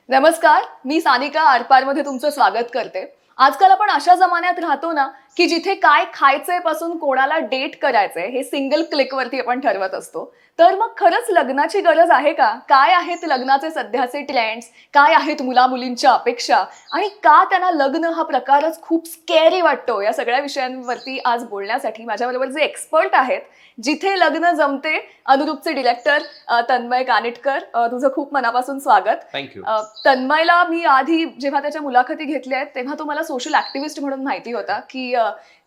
नमस्कार, मी सानिका आरपारमध्ये तुमचं स्वागत करते. आजकाल आपण अशा जमान्यात राहतो ना, की जिथे काय खायचंय पासून कोणाला डेट करायचंय हे सिंगल क्लिकवरती आपण ठरवत असतो. तर मग खरंच लग्नाची गरज आहे का? काय आहेत लग्नाचे सध्याचे ट्रेंड्स? काय आहेत मुला-मुलींच्या अपेक्षा? आणि का त्यांना लग्न हा प्रकारच खूप स्कॅरी वाटतो? या सगळ्या विषयांवरती आज बोलण्यासाठी माझ्याबरोबर जे एक्सपर्ट आहेत, जिथे लग्न जमते, अनुरूपचे डिरेक्टर तन्मय कानिटकर, तुझं खूप मनापासून स्वागत. थँक्यू. तन्मयला मी आधी जेव्हा त्याच्या मुलाखती घेतल्या आहेत, तेव्हा तो मला सोशल ॲक्टिव्हिस्ट म्हणून माहिती होता, की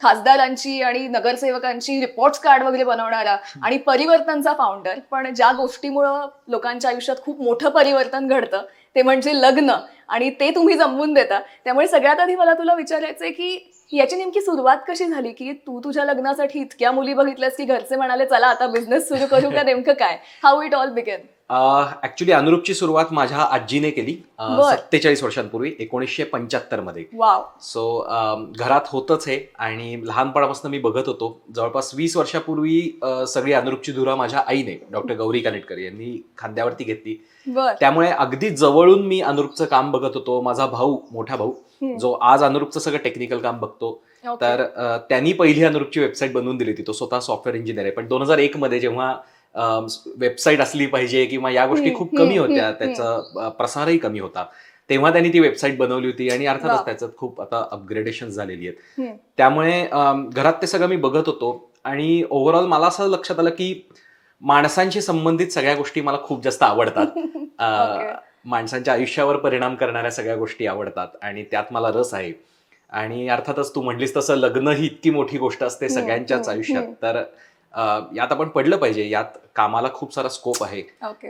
खासदारांची आणि नगरसेवकांची रिपोर्ट्स कार्ड वगैरे बनवणारा आणि परिवर्तनचा फाउंडर. पण ज्या गोष्टीमुळं लोकांच्या आयुष्यात खूप मोठं परिवर्तन घडतं, ते म्हणजे लग्न आणि ते तुम्ही जमवून देता. त्यामुळे सगळ्यात आधी मला तुला विचारायचंय, की याची नेमकी सुरुवात कशी झाली, की तू तुझ्या लग्नासाठी इतक्या मुली बघितल्यास, की घरचे म्हणाले, "चला आता बिझनेस सुरू करू का नेमकं काय?" How it all began? Actually अनुरूपची सुरुवात माझ्या आजीने केली बर. 47 वर्षांपूर्वी 1975 मध्ये. वाव. सो घरात होतंच हे आणि लहानपणापासून मी बघत होतो. जवळपास 20 वर्षापूर्वी सगळी अनुरूपची धुरा माझ्या आईने डॉक्टर गौरी कानिटकर यांनी खांद्यावरती घेतली. बर. त्यामुळे अगदी जवळून मी अनुरूपचं काम बघत होतो. माझा भाऊ, मोठा भाऊ, जो आज अनुरूपचं सगळं टेक्निकल काम बघतो. ओके. तर त्यांनी पहिली अनुरूपची वेबसाईट बनवून दिली होती. तो स्वतः सॉफ्टवेअर इंजिनियर आहे. पण 2001 मध्ये जेव्हा वेबसाईट असली पाहिजे किंवा या गोष्टी खूप कमी होत्या, त्याचा प्रसारही कमी होता, तेव्हा त्यांनी ती वेबसाईट बनवली होती आणि वा. अर्थातच त्याच्यात खूप आता अपग्रेडेशन झालेली आहेत. हम्म. त्यामुळे घरात ते सगळं मी बघत होतो आणि ओव्हरऑल मला असं लक्षात आलं की माणसांशी संबंधित सगळ्या गोष्टी मला खूप जास्त आवडतात. ओके. माणसांच्या आयुष्यावर परिणाम करणाऱ्या सगळ्या गोष्टी आवडतात आणि त्यात मला रस आहे. आणि अर्थातच तू म्हटलीस तसं लग्न ही इतकी मोठी गोष्ट असते सगळ्यांच्याच आयुष्यात. तर यात आपण पडलं पाहिजे. यात कामाला खूप सारा स्कोप आहे. ओके.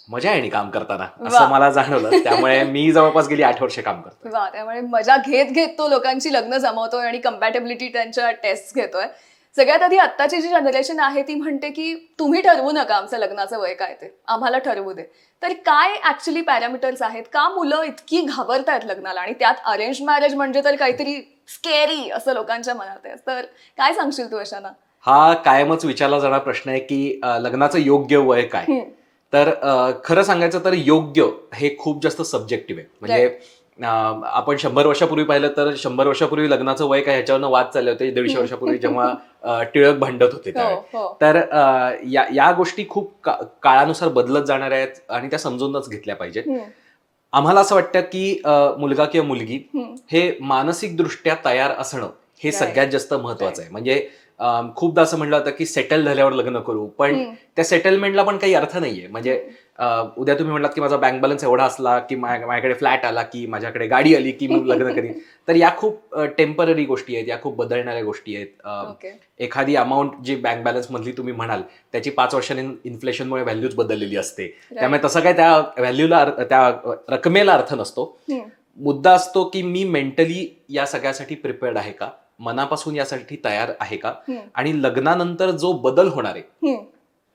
मजा आहे आणि काम करताना वा. असं मला जाणवलं. त्यामुळे मी जवळपास गेली 8 वर्ष काम करतोय. वा, त्यामुळे मजा घेत घेत तो लोकांची लग्न जमवतोय आणि कम्पॅटेबिलिटी त्यांच्या टेस्ट घेतोय. सगळ्यात आधी आत्ताची जी जनरेशन आहे ती म्हणते, की तुम्ही ठरवू नका आमचं लग्नाचं वय काय ते, आम्हाला ठरवू दे. तर काय ऍक्च्युली पॅरामीटर्स आहेत? का मुलं इतकी घाबरतायत लग्नाला आणि त्यात अरेंज मॅरेज म्हणजे तर काहीतरी स्केरी असं लोकांच्या मनात आहे. तर काय सांगशील तू अशाना? हा कायमच विचारला जाणारा प्रश्न आहे की लग्नाचं योग्य वय काय. तर खरं सांगायचं तर योग्य हे खूप जास्त सब्जेक्टिव्ह आहे. म्हणजे आपण 100 वर्षापूर्वी पाहिलं तर 100 वर्षापूर्वी लग्नाचं वय काय ह्याच्यावरनं वाद चालले होते. 150 वर्षापूर्वी जेव्हा टिळक भांडत होते हो, त्यावेळी. हो. तर या गोष्टी खूप काळानुसार बदलत जाणाऱ्या आहेत आणि त्या समजूनच घेतल्या पाहिजेत. आम्हाला असं वाटतं की मुलगा किंवा मुलगी हे मानसिकदृष्ट्या तयार असणं हे Right. सगळ्यात जास्त महत्वाचं आहे. म्हणजे खूपदा असं म्हटलं जातं की सेटल झाल्यावर लग्न करू, पण त्या सेटलमेंटला पण काही अर्थ नाहीये. म्हणजे उद्या तुम्ही म्हटलात की माझा बँक बॅलन्स एवढा असला की माझ्याकडे फ्लॅट आला की माझ्याकडे गाडी आली की मग लग्न करीन. तर या खूप टेम्पररी गोष्टी आहेत, या खूप बदलणाऱ्या गोष्टी आहेत. ओके. एखादी अमाऊंट जी बँक बॅलन्स मधली तुम्ही म्हणाल त्याची 5 वर्षांनी इन्फ्लेशनमुळे व्हॅल्यूच बदललेली असते. त्यामुळे तसं काय त्या व्हॅल्यूला त्या रकमेला अर्थ नसतो. मुद्दा असतो की मी मेंटली या सगळ्यासाठी प्रिपेअर्ड आहे का, मनापासून यासाठी तयार आहे का, आणि लग्नानंतर जो बदल होणार आहे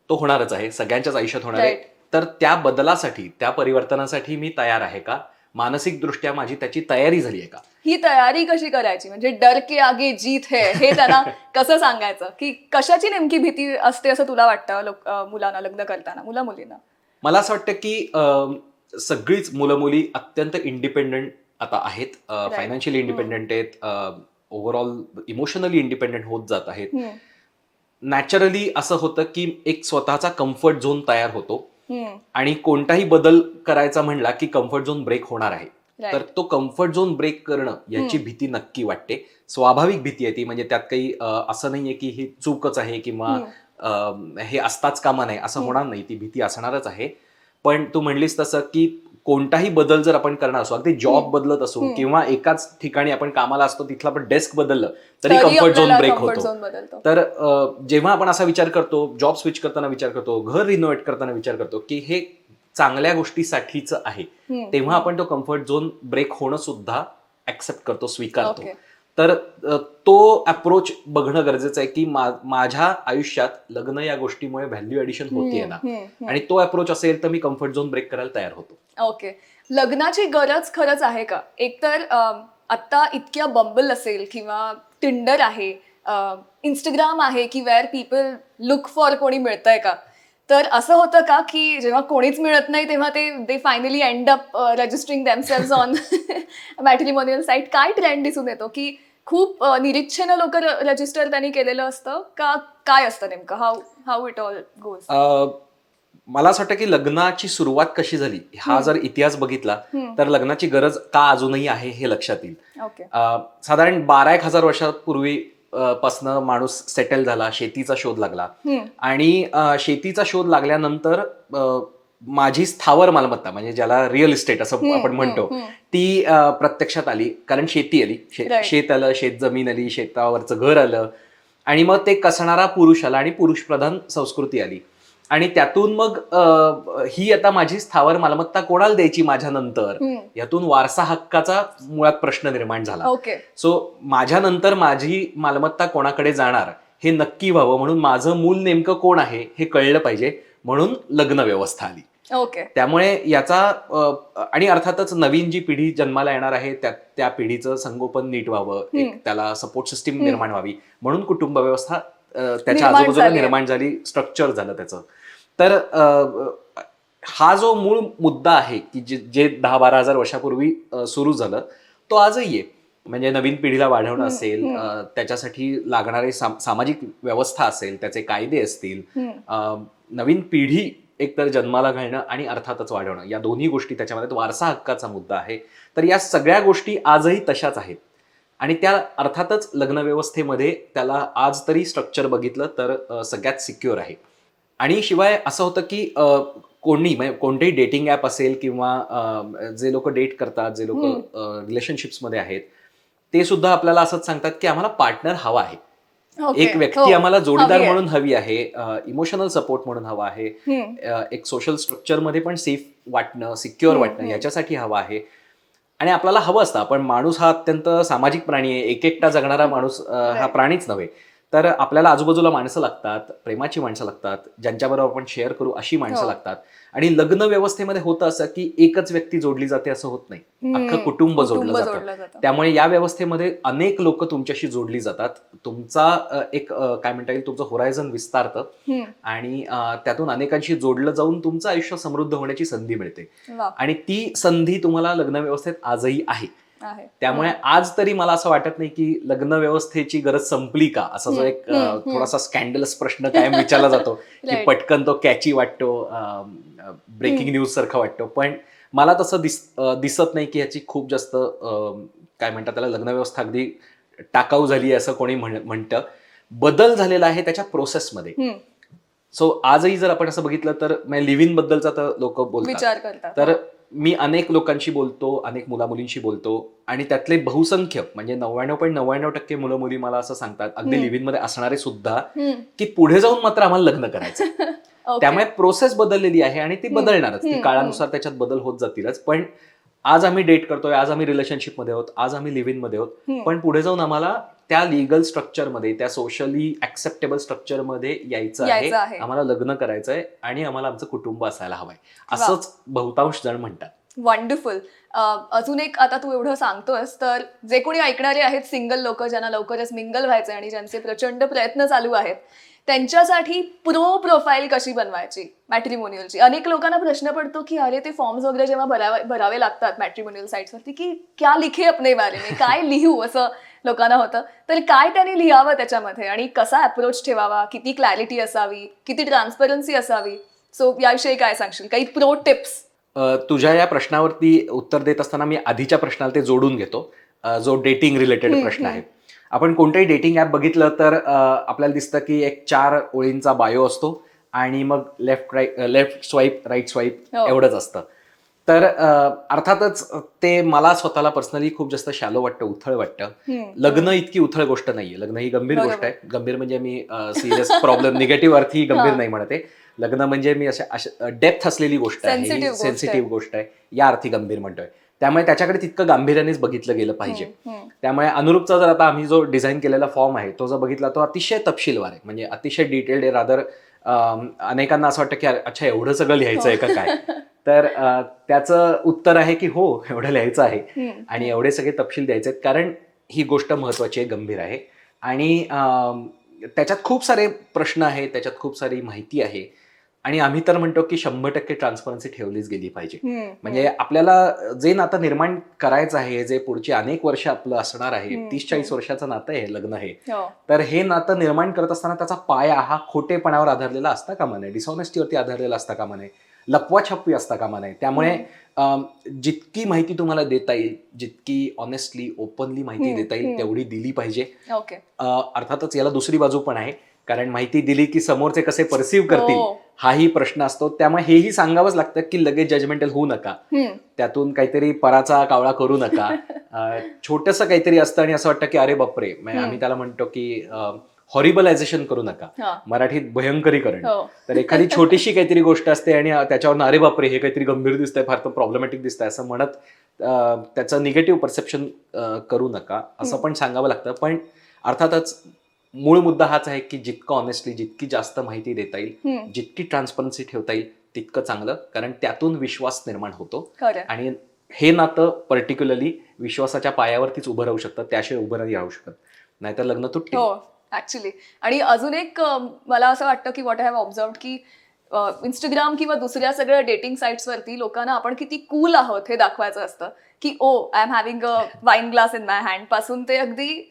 तो होणारच आहे, सगळ्यांच्याच आयुष्यात होणार आहे. Right. तर त्या बदलासाठी, त्या परिवर्तनासाठी मी तयार आहे का, मानसिकदृष्ट्या माझी त्याची तयारी झाली आहे का. ही तयारी कशी करायची? म्हणजे डर के आगे जीत है हे त्यांना कसं सांगायचं, की कशाची नेमकी भीती असते असं तुला वाटतं मुलांना लग्न करताना, मुला-मुलींना? मला असं वाटतं की सगळीच मुलं मुली अत्यंत इंडिपेंडंट आता आहेत. फायनान्शियली इंडिपेंडंट आहेत. ओव्हरऑल इमोशनली इंडिपेंडंट होत जात आहेत. नॅचरली असं होतं की एक स्वतःचा कम्फर्ट झोन तयार होतो आणि कोणताही बदल करायचा म्हणला की कम्फर्ट झोन ब्रेक होणार आहे. तर तो कम्फर्ट झोन ब्रेक करणं याची भीती नक्की वाटते. स्वाभाविक भीती आहे ती. म्हणजे त्यात काही असं नाहीये की ही चूकच आहे किंवा हे असताच कामा नाही असं होणार नाही. ती भीती असणारच आहे. पण तू म्हणलीस तसं की कोणताही बदल जर आपण करणार असो, अगदी जॉब बदलत असू किंवा एकाच ठिकाणी आपण कामाला असतो तिथला आपण डेस्क बदललं तरी कम्फर्ट झोन ब्रेक होतो. तर जेव्हा आपण असा विचार करतो, जॉब स्विच करताना विचार करतो, घर रिनोव्हेट करताना विचार करतो की हे चांगल्या गोष्टीसाठीच आहे, तेव्हा आपण तो कम्फर्ट झोन ब्रेक होणं सुद्धा ऍक्सेप्ट करतो, स्वीकारतो. तर तो अप्रोच बघणं गरजेचं आहे की माझ्या आयुष्यात लग्न या गोष्टीमुळे व्हॅल्यू ऍडिशन होतीये ना, आणि तो अप्रोच असेल तर मी कम्फर्ट झोन ब्रेक करायला तयार होतो. ओके. लग्नाची गरज खरंच आहे का? एकतर आता इतक्या बंबल असेल किंवा टिंडर आहे, इंस्टाग्राम आहे की वेअर पीपल लुक फॉर कोणी मिळतंय का? तर असं होतं का की जेव्हा कोणीच मिळत नाही तेव्हा they finally end up registering themselves on matrimonial site? काय ट्रेंड दिसून येतो की खूप निरीच्छेनं लोक रजिस्टर त्यांनी केलेलं असतं का? काय असतं नेमकं? How how it all goes? मला असं वाटतं की लग्नाची सुरुवात कशी झाली हा जर इतिहास बघितला तर लग्नाची गरज का अजूनही आहे हे लक्षात येईल. ओके. साधारण 12,000 वर्षापूर्वी पासनं माणूस सेटल झाला, शेतीचा शोध लागला आणि शेतीचा शोध लागल्यानंतर माझी स्थावर मालमत्ता म्हणजे ज्याला रिअल इस्टेट असं आपण म्हणतो ती प्रत्यक्षात आली. कारण शेती आली, Right. शेत आलं, शेत जमीन आली, शेतावरचं घर आलं आणि मग ते कसणारा पुरुष आला आणि पुरुषप्रधान संस्कृती आली आणि त्यातून मग ही आता माझी स्थावर मालमत्ता कोणाला द्यायची माझ्यानंतर, यातून वारसा हक्काचा मुळात प्रश्न निर्माण झाला. ओके. सो माझ्यानंतर माझी मालमत्ता कोणाकडे जाणार हे नक्की व्हावं म्हणून माझं मूल नेमकं कोण आहे हे कळलं पाहिजे म्हणून लग्न व्यवस्था आली. ओके. त्यामुळे याचा आणि अर्थातच नवीन जी पिढी जन्माला येणार आहे त्या पिढीचं संगोपन नीट व्हावं, एक त्याला सपोर्ट सिस्टीम निर्माण व्हावी म्हणून कुटुंब व्यवस्था त्याच्या निर्माण आजूबाजूला झाली आहे. निर्माण झाली, स्ट्रक्चर झालं त्याचं. तर हा जो मूळ मुद्दा आहे की जे 10-12 हजार वर्षापूर्वी सुरू झालं तो आजही आहे. म्हणजे नवीन पिढीला वाढवणं असेल, त्याच्यासाठी लागणारे सामाजिक व्यवस्था असेल, त्याचे कायदे असतील, नवीन पिढी एकतर जन्माला घालणं आणि अर्थातच वाढवणं, या दोन्ही गोष्टी त्याच्यामध्ये वारसा हक्काचा मुद्दा आहे. तर या सगळ्या गोष्टी आजही तशाच आहेत आणि त्या अर्थातच लग्न व्यवस्थेमध्ये त्याला आज तरी स्ट्रक्चर बघितलं तर सगळ्यात सिक्युअर आहे. आणि शिवाय असं होतं की म्हणजे कोणतेही डेटिंग ॲप असेल किंवा जे लोक डेट करतात, जे लोक रिलेशनशिप्समध्ये आहेत, ते सुद्धा आपल्याला असंच सांगतात की आम्हाला पार्टनर हवा आहे, ओके. एक व्यक्ती हो. आम्हाला जोडीदार हवी आहे. म्हणून हवी आहे, इमोशनल सपोर्ट म्हणून हवा आहे, एक सोशल स्ट्रक्चरमध्ये पण सेफ वाटणं, सिक्युअर वाटणं याच्यासाठी हवा आहे. आणि आपल्याला हवं असतं, आपण माणूस हा अत्यंत सामाजिक प्राणी आहे, एकटा जगणारा माणूस हा प्राणीच नव्हे. तर आपल्याला आजूबाजूला माणसं लागतात, प्रेमाची माणसं लागतात, ज्यांच्याबरोबर आपण शेअर करू अशी माणसं लागतात. आणि लग्न व्यवस्थेमध्ये होतं असं की एकच व्यक्ती जोडली जाते असं होत नाही, अख्खं कुटुंब जोडलं जातं. त्यामुळे या व्यवस्थेमध्ये अनेक लोक तुमच्याशी जोडली जातात. तुमचा एक काय म्हणता येईल, तुमचं होरायझन विस्तारतं आणि त्यातून अनेकांशी जोडलं जाऊन तुमचं आयुष्य समृद्ध होण्याची संधी मिळते. आणि ती संधी तुम्हाला लग्न व्यवस्थेत आजही आहे. त्यामुळे आज तरी मला असं वाटत नाही की लग्न व्यवस्थेची गरज संपली का, असा जो एक थोडासा स्कॅन्डलस प्रश्न कायम विचारला जातो की पटकन तो कॅची वाटतो, ब्रेकिंग न्यूज सारखा वाटतो. पण मला तसं दिसत नाही की ह्याची खूप जास्त काय म्हणतात त्याला, लग्न व्यवस्था अगदी टाकाऊ झाली असं कोणी म्हणतं. बदल झालेला आहे त्याच्या प्रोसेसमध्ये. सो आजही जर आपण असं बघितलं तर लिव्ह इन बद्दलचा तर लोक बोलतात. तर मी अनेक लोकांशी बोलतो, अनेक मुलामुलींशी बोलतो आणि त्यातले बहुसंख्य म्हणजे 99.99% मुलं मुली मला असं सांगतात, अगदी लिव्ह इन मध्ये असणारे सुद्धा, की पुढे जाऊन मात्र आम्हाला लग्न करायचं. त्यामुळे प्रोसेस बदललेली आहे आणि ती बदलणारच, ती काळानुसार त्याच्यात बदल होत जातीलच. पण आज आम्ही डेट करतोय, आज आम्ही रिलेशनशिपमध्ये आहोत, आज आम्ही लिव्ह इन मध्ये आहोत, पण पुढे जाऊन आम्हाला त्या लिगल स्ट्रक्चरमध्ये, त्या सोशली ऍक्सेप्टेबल स्ट्रक्चरमध्ये यायचं आहे, आम्हाला लग्न करायचंय आणि आम्हाला आमचं कुटुंब असायला हवंय, असंच बहुतांश जण म्हणतात. वंडरफुल. अजून एक, आता तू एवढं सांगतोस तर जे कोणी ऐकणारे आहेत सिंगल लोक, ज्यांना लवकरच मिंगल व्हायचे आणि ज्यांचे प्रचंड प्रयत्न चालू आहेत, त्यांच्यासाठी प्रोफाईल कशी बनवायची मॅट्रिमोनियलची? अनेक लोकांना प्रश्न पडतो की अरे ते फॉर्म्स वगैरे जेव्हा भरावे लागतात मॅट्रिमोनियल साईट्सवरती की क्या लिखे अपने बारे में, काय लिहू असं लोकांना होतं. तर काय त्यांनी लिहावं त्याच्यामध्ये आणि कसा अप्रोच ठेवावा, किती क्लॅरिटी असावी, किती ट्रान्सपरन्सी असावी? सो याविषयी काय सांगशील, काही प्रो टिप्स? तुझ्या या प्रश्नावरती उत्तर देत असताना मी आधीच्या प्रश्नाला ते जोडून घेतो, जो डेटिंग रिलेटेड प्रश्न आहे. आपण कोणतंही डेटिंग ॲप बघितलं तर आपल्याला दिसतं की एक 4 ओळींचा बायो असतो आणि मग लेफ्ट स्वाईप, राईट स्वाईप एवढंच असतं. तर अर्थातच ते मला स्वतःला पर्सनली खूप जास्त शॅलो वाटतं, उथळ वाटतं. लग्न इतकी उथळ गोष्ट नाहीये, लग्न ही गंभीर गोष्ट आहे. गंभीर म्हणजे मी सिरियस प्रॉब्लेम, निगेटिव्ह अर्थी गंभीर नाही म्हणते. लग्न म्हणजे मी अशा डेप्थ असलेली गोष्ट आहे, सेन्सिटिव्ह गोष्ट आहे, या अर्थी गंभीर म्हणतोय. त्यामुळे त्याच्याकडे तितकं गांभीर्यानेच बघितलं गेलं पाहिजे. त्यामुळे अनुरूपचा जर आता आम्ही जो डिझाईन केलेला फॉर्म आहे तो जर बघितला तो अतिशय तपशीलवार आहे, म्हणजे अतिशय डिटेल्ड आहे. रादर अनेकांना असं वाटतं की अच्छा एवढं सगळं लिहायचं आहे का काय, तर त्याचं उत्तर आहे की हो, एवढं लिहायचं आहे आणि एवढे सगळे तपशील द्यायचे आहेत, कारण ही गोष्ट महत्वाची आहे, गंभीर आहे आणि त्याच्यात खूप सारे प्रश्न आहेत, त्याच्यात खूप सारी माहिती आहे आणि आम्ही तर म्हणतो की 100% ट्रान्सपरन्सी ठेवलीच गेली पाहिजे. हम्म, म्हणजे आपल्याला जे नातं निर्माण करायचं आहे, जे पुढची अनेक वर्ष आपलं असणार आहे, 30-40 वर्षाचं नातं आहे लग्न हे, हो. तर हे नातं निर्माण करत असताना त्याचा पाया हा खोटेपणावर आधारलेला असता कामा नये, डिसऑनेस्टीवरती आधारलेला असता कामा नये, लपवाछपवी असता कामा नये. त्यामुळे जितकी माहिती तुम्हाला देता येईल, जितकी ऑनेस्टली ओपनली माहिती देता येईल तेवढी दिली पाहिजे. ओके. अर्थातच याला दुसरी बाजू पण आहे, कारण माहिती दिली की समोरचे कसे परसिव्ह करतील हो. हाही प्रश्न असतो. त्यामुळे हेही सांगावंच लागतं की लगेच जजमेंटल होऊ नका, त्यातून काहीतरी पराचा कावळा करू नका. छोटंसं काहीतरी असतं आणि असं वाटतं की अरे बापरे, म्हणजे आम्ही त्याला म्हणतो की हॉरिबलायझेशन करू नका, मराठीत भयंकरीकरण. हो. तर एखादी छोटीशी काहीतरी गोष्ट असते आणि त्याच्यावर अरे बापरे हे काहीतरी गंभीर दिसतंय, फार तर प्रॉब्लेमॅटिक दिसतंय असं म्हणत त्याचं निगेटिव्ह परसेप्शन करू नका असं पण सांगावं लागतं. पण अर्थातच मूळ मुद्दा हाच आहे की जितकं ऑनेस्टली, जितकी जास्त माहिती देता येईल, जितकी ट्रान्सपरन्सी ठेवता येईल तितकं चांगलं, कारण त्यातून विश्वास निर्माण होतो. आणि हे नातं पर्टिक्युलरली विश्वासाच्या पायावरतीच उभं राहू शकतं, त्याशिवाय उभं नाही राहू शकत, नाहीतर लग्न तुटतील. हो, ऍक्च्युली. आणि अजून एक मला असं वाटतं की व्हॉट आय हॅव ऑब्झर्व्ड की इंस्टाग्राम किंवा दुसऱ्या सगळ्या डेटिंग साईट्सवरती लोकांना आपण किती कूल आहोत हे दाखवायचं असतं की oh I am having a wine glass in my hand पासून ते अगदी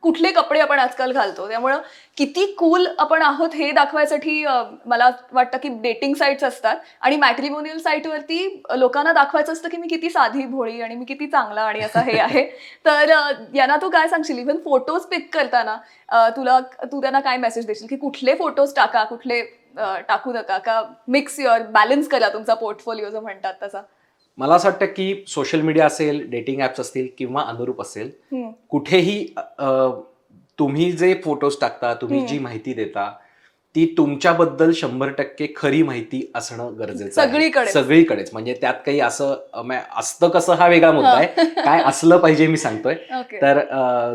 कुठले कपडे आपण आजकाल घालतो, त्यामुळं किती कूल आपण आहोत हे दाखवायसाठी मला वाटतं की डेटिंग साईट्स असतात. आणि मॅट्रिमोनियल साईटवरती लोकांना दाखवायचं असतं की मी किती साधी भोळी आणि मी किती चांगला आणि असं हे आहे. तर यांना तू काय सांगशील, इव्हन फोटोज पिक करताना तू त्यांना काय मेसेज देशील की कुठले फोटोज टाका, कुठले टाकू नका, का मिक्स युअर बॅलन्स करा तुमचा पोर्टफोलिओ जो म्हणतात तसा? मला असं वाटतं की सोशल मीडिया असेल, डेटिंग ऍप्स असतील किंवा अनुरूप असेल, कुठेही तुम्ही जे फोटोज टाकता, तुम्ही जी माहिती देता, ती तुमच्याबद्दल 100% खरी माहिती असणं गरजेचं आहे. सगळीकडेच. म्हणजे त्यात काही असं असतं कसं हा वेगळा मुद्दा आहे, काय असलं पाहिजे मी सांगतोय. तर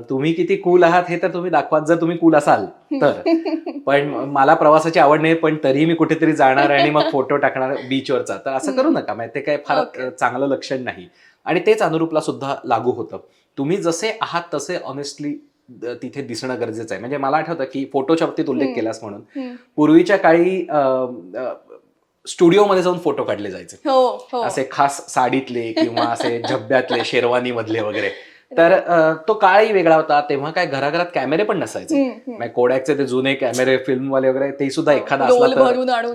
तुम्ही किती कूल आहात हे तर तुम्ही दाखवा, जर तुम्ही कूल असाल तर. पण मला प्रवासाची आवड नाही, पण तरीही मी कुठेतरी जाणार आणि मग फोटो टाकणार बीचवरचा, तर असं करू नका. ते काय फार चांगलं लक्षण नाही. आणि तेच अनुरूपला सुद्धा लागू होतं. तुम्ही जसे आहात तसे ऑनेस्टली तिथे दिसणं गरजेचं आहे. म्हणजे मला आठवतं की फोटोच्या बाबतीत उल्लेख केलास म्हणून, पूर्वीच्या काळी स्टुडिओमध्ये जाऊन फोटो काढले जायचे, असे खास साडीतले किंवा असे झब्ब्यातले, शेरवानी मधले वगैरे. तर तो काळही वेगळा होता. तेव्हा काय घराघरात कॅमेरे पण नसायचे. कोडॅकचे ते जुने कॅमेरे, फिल्मवाले वगैरे, ते सुद्धा एखादा असला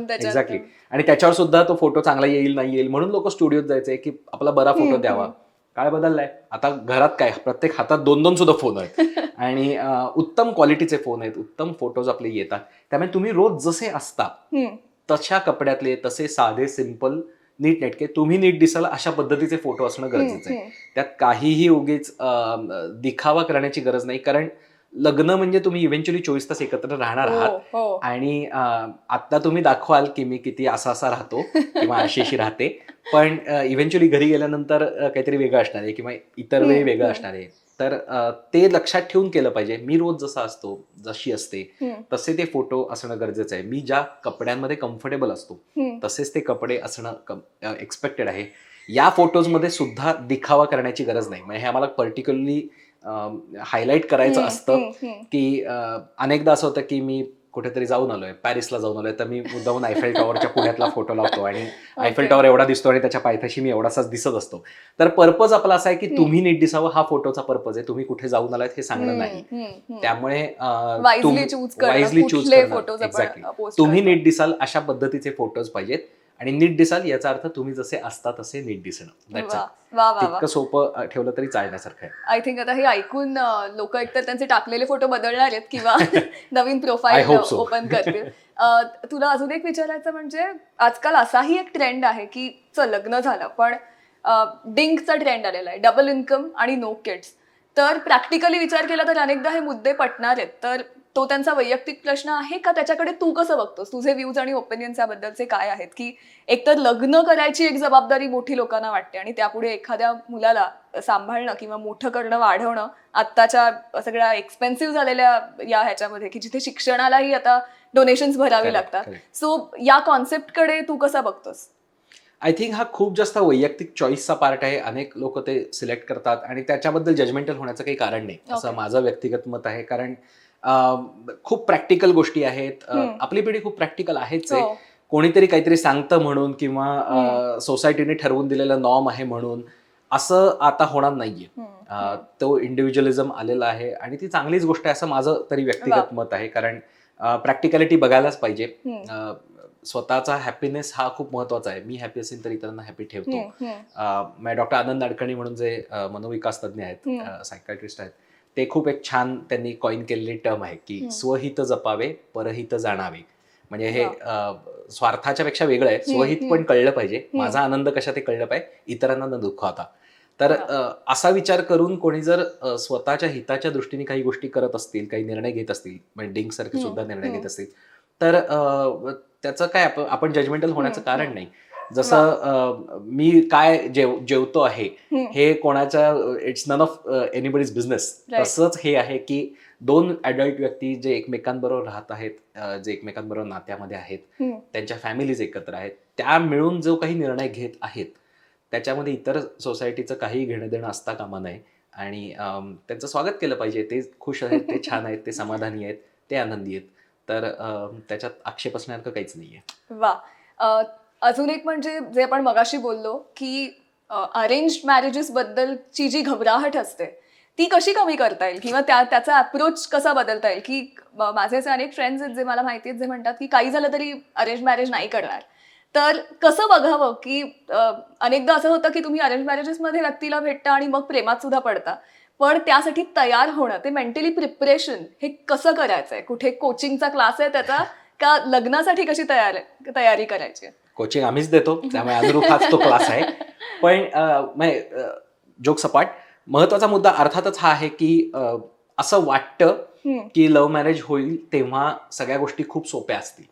तर एक्झॅक्टली. आणि त्याच्यावर सुद्धा तो फोटो चांगला येईल नाही येईल म्हणून लोक स्टुडिओत जायचे की आपला बरा फोटो द्यावा. काळ बदललाय, आता घरात काय प्रत्येक हातात 2-2 सुद्धा फोन आहेत आणि उत्तम क्वालिटीचे फोन आहेत, उत्तम फोटोज आपले येतात. त्यामुळे तुम्ही रोज जसे असता तशा कपड्यातले, तसे साधे सिंपल नीटनेटके, तुम्ही नीट दिसाल अशा पद्धतीचे फोटो असणं गरजेचं आहे. त्यात काहीही उगीच दिखावा करण्याची गरज नाही, कारण लग्न म्हणजे तुम्ही इव्हेंच्युअली 24 तास एकत्र राहणार आहात. आणि आता तुम्ही दाखवाल की मी किती असा राहतो किंवा अशी राहते, पण इव्हेंच्युअली घरी गेल्यानंतर काहीतरी वेगळं असणार आहे किंवा इतर वेळी वेगळं असणार आहे. तर ते लक्षात ठेवून केलं पाहिजे. मी रोज जसा असतो, जशी असते तसे ते फोटो असणं गरजेचं आहे. मी ज्या कपड्यांमध्ये कम्फर्टेबल असतो तसेच ते कपडे असणं एक्सपेक्टेड आहे. या फोटोजमध्ये सुद्धा दिखावा करण्याची गरज नाही. म्हणजे हे आम्हाला पर्टिक्युलरली हायलाईट करायचं असतं की अनेकदा असं होतं की मी कुठेतरी जाऊन आलोय, पॅरिसला जाऊन आलोय, तर मी मुद्दामून आयफेल टॉवरच्या पुण्यातला फोटो लावतो आणि आयफेल टॉवर एवढा दिसतो आणि त्याच्या पायथ्याशी मी एवढासाच दिसत असतो. तर पर्पज आपला असा आहे की तुम्ही नीट दिसावं, हा फोटोचा पर्पज आहे. तुम्ही कुठे जाऊन आलात हे सांगणं नाही. त्यामुळे वाईजली चूज करणं. एक्झॅक्टली. तुम्ही नीट दिसाल अशा पद्धतीचे फोटोज पाहिजेत. आणि नीट दिसाल याचा अर्थ तुम्ही जसे असता तसे नीट दिसणं. तितकं सोपं ठेवलं तरी चालण्यासारखं आहे. आय थिंक आता हे ऐकून लोक एकतर त्यांचे टाकलेले फोटो बदलणार आहेत किंवा नवीन प्रोफाईल ओपन करतील. तुला अजून एक विचारायचं म्हणजे आजकाल असाही एक ट्रेंड आहे की चल लग्न झालं पण डिंकचा ट्रेंड आलेला आहे, डबल इन्कम आणि नो किड्स. तर प्रॅक्टिकली विचार केला तर अनेकदा हे मुद्दे पटणार आहेत. तर तो त्यांचा वैयक्तिक प्रश्न आहे का, त्याच्याकडे तू कसं बघतोस, तुझे व्ह्यूज आणि ओपिनियन्स याबद्दलचे काय आहेत? की एकतर लग्न करायची एक जबाबदारी मोठी लोकांना वाटते आणि त्यापुढे एखाद्या मुलाला सांभाळणं किंवा मोठं करणं, वाढवणं आत्ताच्या सगळ्या एक्सपेन्सिव्ह झालेल्या या ह्याच्यामध्ये की जिथे शिक्षणालाही आता डोनेशन्स भरावी लागतात. सो या कॉन्सेप्टकडे तू कसा बघतोस? आय थिंक हा खूप जास्त वैयक्तिक चॉईसचा पार्ट आहे. अनेक लोक ते सिलेक्ट करतात आणि त्याच्याबद्दल जजमेंटल होण्याचं काही कारण नाही असं माझं व्यक्तिगत मत आहे. कारण खूप प्रॅक्टिकल गोष्टी आहेत. आपली पिढी खूप प्रॅक्टिकल आहेच आहे. कोणीतरी काहीतरी सांगतं म्हणून किंवा सोसायटीने ठरवून दिलेलं नॉर्म आहे म्हणून असं आता होणार नाहीये. तो इंडिव्हिज्युअलिझम आलेला आहे आणि ती चांगलीच गोष्ट आहे असं माझं तरी व्यक्तिगत मत आहे. कारण प्रॅक्टिकॅलिटी बघायलाच पाहिजे. स्वतःचा हॅपीनेस हा खूप महत्वाचा आहे. मी हॅपी असेल तर इतरांना हॅपी ठेवतो. डॉक्टर आनंद नाडकर्णी म्हणून जे मनोविकास तज्ज्ञ आहेत, सायकायट्रिस्ट आहेत, ते खूप एक छान त्यांनी कॉइन केलेली टर्म आहे की स्वहित जपावे परहित जाणावे. म्हणजे हे स्वार्थाच्या पेक्षा वेगळं आहे. स्वहित पण कळलं पाहिजे, माझा आनंद कशा ते कळलं पाहिजे, इतरांना न दुखावता. तर असा विचार करून कोणी जर स्वतःच्या हिताच्या दृष्टीने काही गोष्टी करत असतील, काही निर्णय घेत असतील, म्हणजे डिंक सारखे सुद्धा निर्णय घेत असतील, तर त्याचं काय आपण जजमेंटल होण्याचं कारण नाही. जसं मी काय जेवतो आहे हे कोणाच्या it's none of anybody's business, तसंच हे आहे की दोन अडल्ट व्यक्ती जे एकमेकांबरोबर राहत आहेत, जे एकमेकांबरोबर नात्यामध्ये आहेत, त्यांच्या फॅमिलीज एकत्र आहेत, त्या मिळून जो काही निर्णय घेत आहेत त्याच्यामध्ये इतर सोसायटीचं काही घेणं देणं असता कामा नये आणि त्यांचं स्वागत केलं पाहिजे. ते खुश आहेत, ते छान आहेत, ते समाधानी आहेत, ते आनंदी आहेत. तर त्याच्यात आक्षेप असण्यासारखं काहीच नाहीये. वा. अजून एक म्हणजे जे आपण मगाशी बोललो की अरेंज मॅरेजेस बद्दलची जी घबराहट असते ती कशी कमी करता येईल किंवा त्याचा अप्रोच कसा बदलता येईल. की माझे असे अनेक फ्रेंड्स आहेत जे मला माहिती आहेत, जे म्हणतात की काही झालं तरी अरेंज मॅरेज नाही करणार. तर कसं बघावं की अनेकदा असं होतं की तुम्ही अरेंज मॅरेजेसमध्ये व्यक्तीला भेटता आणि मग प्रेमात सुद्धा पडता, पण त्यासाठी तयार होणं, ते मेंटली प्रिपरेशन हे कसं करायचंय? कुठे कोचिंगचा क्लास आहे त्याचा, का लग्नासाठी कशी तयारी करायची? कोचिंग आम्हीच देतो, त्यामुळे अनुरूप हाच तो क्लास आहे. पण जोक सपाट, महत्वाचा मुद्दा अर्थातच हा आहे की असं वाटतं की लव्ह मॅरेज होईल तेव्हा सगळ्या गोष्टी खूप सोप्या असतील.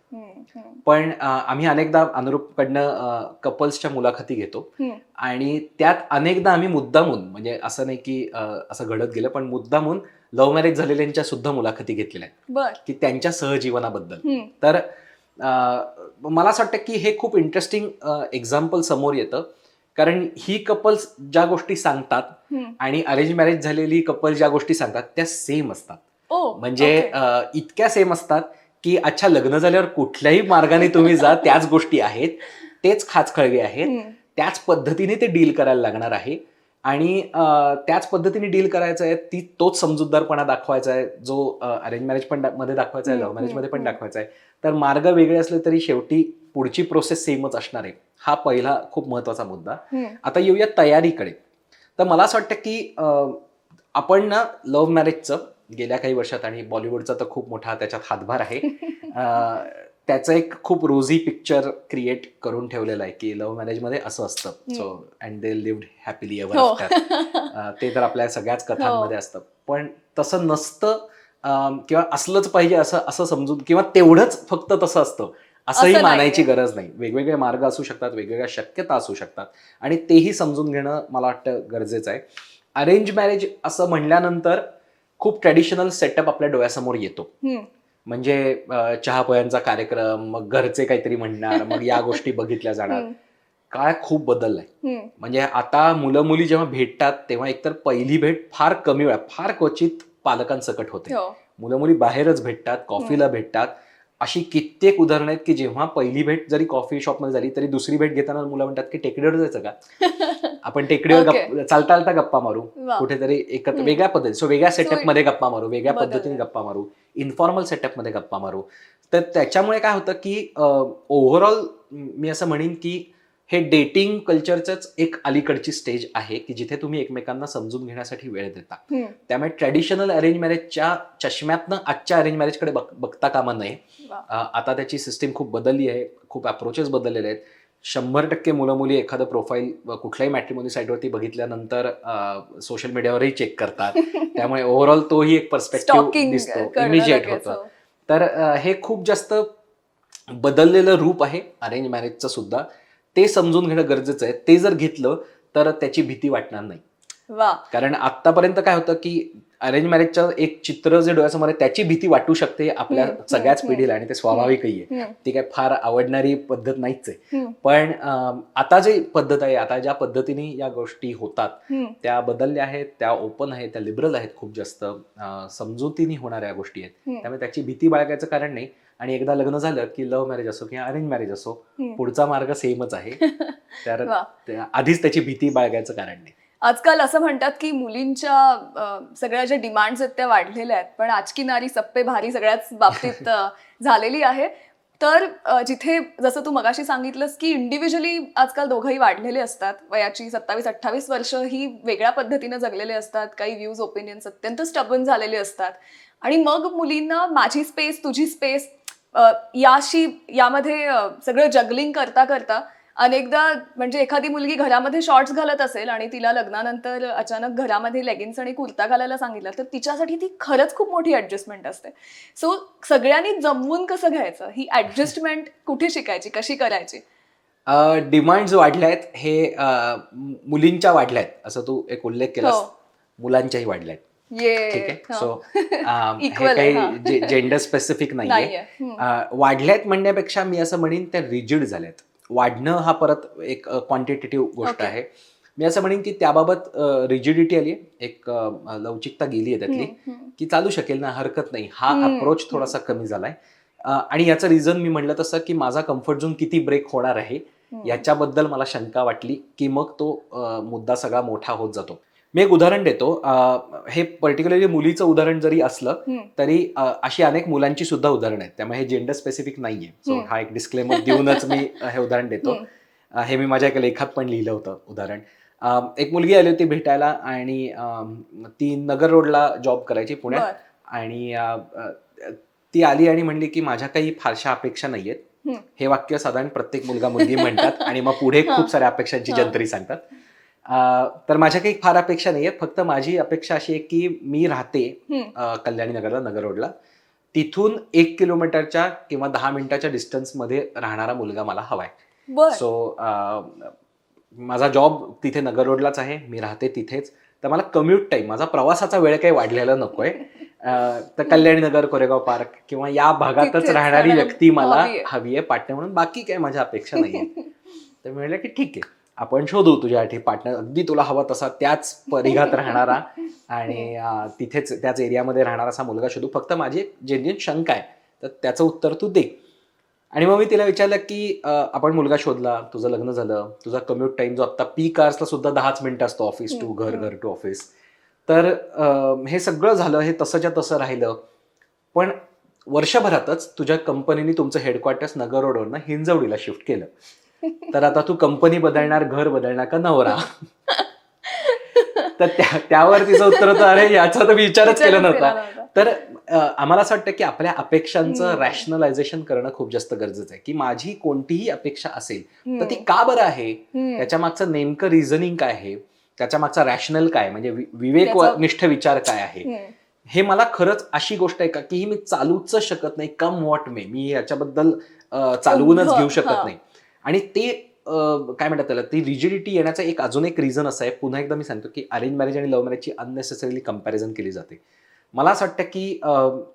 पण आम्ही अनेकदा अनुरूपकडनं कपल्सच्या मुलाखती घेतो आणि त्यात अनेकदा आम्ही मुद्दामून, म्हणजे असं नाही की असं घडत गेलं, पण मुद्दामून लव्ह मॅरेज झालेल्यांच्या सुद्धा मुलाखती घेतलेल्या आहेत की त्यांच्या सहजीवनाबद्दल. तर मला असं वाटतं की हे खूप इंटरेस्टिंग एक्झाम्पल समोर येतं. कारण ही कपल्स ज्या गोष्टी सांगतात आणि अरेंज मॅरेज झालेली कपल ज्या गोष्टी सांगतात त्या सेम असतात. म्हणजे इतक्या सेम असतात की अच्छा, लग्न झाल्यावर कुठल्याही मार्गाने तुम्ही जा, त्याच गोष्टी आहेत, तेच खाचखळगे आहेत, त्याच पद्धतीने ते डील करायला लागणार आहे आणि त्याच पद्धतीने डील करायचं आहे. तोच समजूतदारपणा दाखवायचा आहे जो अरेंज मॅरेज पण मध्ये दाखवायचा आहे, लव्ह मॅरेज मध्ये पण दाखवायचा आहे. तर मार्ग वेगळे असले तरी शेवटी पुढची प्रोसेस सेमच असणार आहे. हा पहिला खूप महत्वाचा मुद्दा. आता येऊया तयारीकडे. तर मला असं वाटतं की आपण ना लव्ह मॅरेजचं गेल्या काही वर्षात, आणि बॉलिवूडचा तर खूप मोठा त्याच्यात हातभार आहे, त्याचं एक खूप रोझी पिक्चर क्रिएट करून ठेवलेलं आहे की लव्ह मॅरेजमध्ये असं असतं, so and they lived happily ever after. ते तर आपल्या सगळ्याच कथांमध्ये असतं, पण तसं नसतं किंवा असलंच पाहिजे असं समजून, किंवा तेवढंच फक्त तसं असतं असंही मानायची गरज नाही. वेगवेगळे मार्ग असू शकतात, वेगवेगळ्या शक्यता असू शकतात आणि तेही समजून घेणं मला वाटतं गरजेचं आहे. अरेंज मॅरेज असं म्हणल्यानंतर खूप ट्रॅडिशनल सेटअप आपल्या डोळ्यासमोर येतो. म्हणजे चहा पोह्यांचा कार्यक्रम, मग घरचे काहीतरी म्हणणार, मग या गोष्टी बघितल्या जाणार. काळ खूप बदललाय. म्हणजे आता मुलं मुली जेव्हा भेटतात तेव्हा एकतर पहिली भेट फार कमी वेळा, फार क्वचित पालकांसकट होते. मुलं मुली बाहेरच भेटतात, कॉफीला भेटतात. अशी कित्येक उदाहरणं आहेत की जेव्हा पहिली भेट जरी कॉफी शॉपमध्ये झाली तरी दुसरी भेट घेताना मुलं म्हणतात की टेकडीवर जायचं का, आपण टेकडीवर चालता चालता गप्पा मारू, कुठेतरी एकत्र वेगळ्या पद्धती, सो वेगळ्या सेटअपमध्ये गप्पा मारू, वेगळ्या पद्धतीने गप्पा मारू, इन्फॉर्मल सेटअपमध्ये गप्पा मारू. तर त्याच्यामुळे काय होतं की ओव्हरऑल मी असं म्हणेन की हे डेटिंग कल्चरचंच एक अलीकडची स्टेज आहे की जिथे तुम्ही एकमेकांना समजून घेण्यासाठी वेळ देता. त्यामुळे ट्रॅडिशनल अरेंज मॅरेजच्या चष्म्यातनं आजच्या अरेंज मॅरेजकडे बघता कामा नये. आता त्याची सिस्टीम खूप बदलली आहे, खूप अप्रोचेस बदललेले आहेत. 100% मुलं मुली एखादं प्रोफाईल कुठल्याही मॅट्रिमोनी साईटवरती बघितल्यानंतर सोशल मीडियावरही चेक करतात. त्यामुळे ओव्हरऑल तोही एक पर्स्पेक्टिव्ह दिसतो, इमिजिएट होतं. तर हे खूप जास्त बदललेलं रूप आहे अरेंज मॅरेजचं सुद्धा. ते समजून घेणं गरजेचं आहे. ते जर घेतलं तर त्याची भीती वाटणार नाही. कारण आतापर्यंत काय होतं की अरेंज मॅरेजचं एक चित्र जे डोळ्यासमोर आहे त्याची भीती वाटू शकते आपल्या सगळ्याच पिढीला, आणि ते स्वाभाविकही आहे. ती काय फार आवडणारी पद्धत नाहीच आहे. पण आता जी पद्धत आहे, आता ज्या पद्धतीने या गोष्टी होतात त्या बदलल्या आहेत, त्या ओपन आहेत, त्या लिबरल आहेत, खूप जास्त समजुतीने होणाऱ्या गोष्टी आहेत. त्यामुळे त्याची भीती बाळगायचं कारण नाही. आणि एकदा लग्न झालं की लव्ह मॅरेज असो किंवा अरेंज मॅरेज असो, हम्म. पुढचा मार्ग सेमच आहे. तर वा. आधीच त्याची भीती बाळगायचं कारण नाही. आजकाल असं म्हणतात की मुलींच्या सगळ्या ज्या डिमांड्स आहेत त्या वाढलेल्या आहेत, पण आजकी नारी सप्पे भारी सगळ्याच बाबतीत झालेली आहे. तर जिथे जसं तू मगाशी सांगितलंस की इंडिव्हिज्युअली आजकाल दोघंही वाढलेले असतात, वयाची 27-28 वर्ष ही वेगळ्या पद्धतीनं जगलेले असतात, काही व्ह्यूज ओपिनियन्स अत्यंत स्टबन झालेले असतात, आणि मग मुलींना माझी स्पेस तुझी स्पेस यामध्ये सगळं जगलिंग करता करता अनेकदा म्हणजे एखादी मुलगी घरामध्ये शॉर्ट्स घालत असेल आणि तिला लग्नानंतर अचानक घरामध्ये लेगिन्स आणि कुर्ता घालायला सांगितलं तर तिच्यासाठी ती खरंच खूप मोठी ऍडजस्टमेंट असते. सो सगळ्यांनी जमवून कसं घ्यायचं, ही ऍडजस्टमेंट कुठे शिकायची, कशी करायची? डिमांड्स वाढल्यात हे मुलींच्या वाढल्यात असं तू एक उल्लेख केलास, हो. मुलांच्याही वाढल्यात. ठीक आहे. ये सो हे Equal आहे, काही जेंडर स्पेसिफिक नाहीये. नाहीये. वाढल्यात म्हणण्यापेक्षा मी असं म्हणेन त्या रिजिड झाल्यात. वाढणं हा परत एक क्वांटिटेटिव्ह गोष्ट Okay. आहे. मी असं म्हणेन की त्याबाबत रिजिडिटी आली, एक लवचिकता गेली आहे त्यातली, की चालू शकेल ना, हरकत नाही. हा अप्रोच थोडासा कमी झालाय. आणि याचं रिझन मी म्हणलं तसं की माझा कम्फर्ट झोन किती ब्रेक होणार आहे याच्याबद्दल मला शंका वाटली, की मग तो मुद्दा सगळा मोठा होत जातो. मी एक उदाहरण देतो. हे पर्टिक्युलरली मुलीचं उदाहरण जरी असलं तरी अशी अनेक मुलांची सुद्धा उदाहरणं आहेत, त्यामुळे हे जेंडर स्पेसिफिक नाहीये. सो हा एक डिस्क्लेमर देऊनच मी हे उदाहरण देतो. हे मी माझ्या एका लेखात पण लिहिलं होतं उदाहरण. एक मुलगी आली होती भेटायला आणि ती नगर रोडला जॉब करायची पुण्यात. आणि ती आली आणि म्हणली की माझ्या काही फारशा अपेक्षा नाहीयेत. हे वाक्य साधारण प्रत्येक मुलगा मुलगी म्हणतात आणि मग पुढे खूप साऱ्या अपेक्षांची जंतरी सांगतात. तर माझ्या काही फार अपेक्षा नाहीये, फक्त माझी अपेक्षा अशी आहे की मी राहते कल्याणी नगरला, नगर रोडला, तिथून 1 किलोमीटरच्या किंवा 10 मिनिटाच्या डिस्टन्स मध्ये राहणारा मुलगा मला हवाय. सो माझा जॉब तिथे नगर रोडलाच आहे, मी राहते तिथेच, तर मला कम्युट टाइम, माझा प्रवासाचा वेळ काही वाढलेला नकोय. तर कल्याणी नगर, कोरेगाव पार्क किंवा या भागातच राहणारी व्यक्ती मला हवी आहे पार्टनर म्हणून, बाकी काही माझ्या अपेक्षा नाहीये. तर मी म्हटलं की ठीक आहे, आपण शोधू तुझ्यासाठी पार्टनर, अगदी तुला हवा तसा त्याच परिघात राहणारा आणि तिथेच त्याच एरियामध्ये राहणारा असा मुलगा शोधू. फक्त माझी एक जेन्युइन शंका आहे, तर त्याचं उत्तर तू दे. आणि मग मी तिला विचारलं की आपण मुलगा शोधला, तुझं लग्न झालं, तुझा कम्युट टाइम जो आता पीक आवर्सला सुद्धा 10 मिनिटं असतो, ऑफिस टू घर, घर टू ऑफिस, तर हे सगळं झालं, हे तसंच्या तसं राहिलं, पण वर्षभरातच तुझ्या कंपनीने तुमचं हेडक्वार्टर्स नगर रोडवरनं हिंजवडीला शिफ्ट केलं. तर आता तू कंपनी बदलणार, घर बदलणार का नवरा? तर त्यावर तिचं उत्तर होतं, अरे याचा तर विचारच केला नव्हता. तर आम्हाला असं वाटतं की आपल्या अपेक्षांचं रॅशनलायझेशन करणं खूप जास्त गरजेचं आहे, की माझी कोणतीही अपेक्षा असेल तर ती का बरं आहे, त्याच्या मागचं नेमकं रिझनिंग काय आहे, त्याच्या मागचा रॅशनल काय, म्हणजे विवेकनिष्ठ विचार काय आहे, हे मला खरंच अशी गोष्ट आहे का की ही मी चालूच शकत नाही, कम व्हॉट मे, मी याच्याबद्दल चालवूनच घेऊ शकत नाही. आणि ते काय म्हणतात त्याला, ती रिजिडिटी येण्याचं एक अजून एक रिझन असं आहे, पुन्हा एकदा मी सांगतो की अरेंज मॅरेज आणि लव्ह मॅरेजची अननेसेसरीली कंपॅरिझन केली जाते. मला असं वाटतं की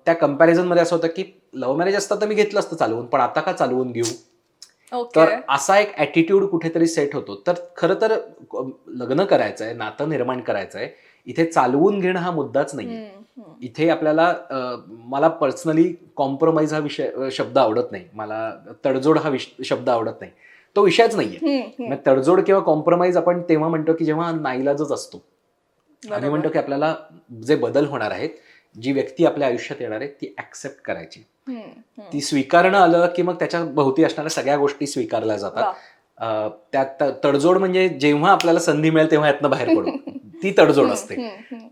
त्या कंपॅरिझनमध्ये असं होतं की लव्ह मॅरेज असतं तर मी घेतलं असतं चालवून, पण आता का चालवून घेऊ. तर असा एक ॲटिट्यूड कुठेतरी सेट होतो. तर खरं तर लग्न करायचंय, नातं निर्माण करायचंय, इथे चालवून घेणं हा मुद्दाच नाहीये. इथे आपल्याला मला पर्सनली कॉम्प्रोमाइज हा शब्द आवडत नाही, मला तडजोड हा शब्द आवडत नाही, तो विषयच नाहीये. तडजोड किंवा कॉम्प्रोमाइज आपण तेव्हा म्हणतो की जेव्हा नाईलाजच असतो. आम्ही म्हणतो की आपल्याला जे बदल होणार आहेत, जी व्यक्ती आपल्या आयुष्यात येणार आहे ती ऍक्सेप्ट करायची, ती स्वीकारणं आलं की मग त्याच्या भोवती असणाऱ्या सगळ्या गोष्टी स्वीकारल्या जातात. त्यात तडजोड म्हणजे जेव्हा आपल्याला संधी मिळेल तेव्हा यातनं बाहेर पडू, ती तडजोड असते.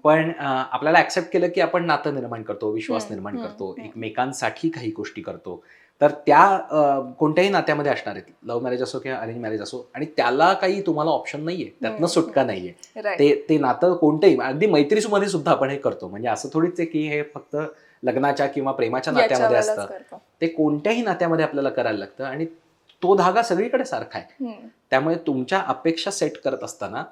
पण आपल्याला ऍक्सेप्ट केलं की आपण नातं निर्माण करतो, विश्वास निर्माण करतो, एकमेकांसाठी काही गोष्टी करतो, तर त्या कोणत्याही नात्यामध्ये असणार आहेत, लव्ह मॅरेज असो किंवा अरेंज मॅरेज असो, आणि त्याला काही तुम्हाला ऑप्शन नाहीये, त्यातनं सुटका नाहीये. ते नातं कोणतेही, अगदी मैत्रीमध्ये सुद्धा आपण हे करतो, म्हणजे असं थोडीच आहे की हे फक्त लग्नाच्या किंवा प्रेमाच्या नात्यामध्ये असतं, ते कोणत्याही नात्यामध्ये आपल्याला करायला लागतं आणि तो धागा सगळीकडे सारखा आहे. त्यामुळे तुमच्या अपेक्षा सेट करत असताना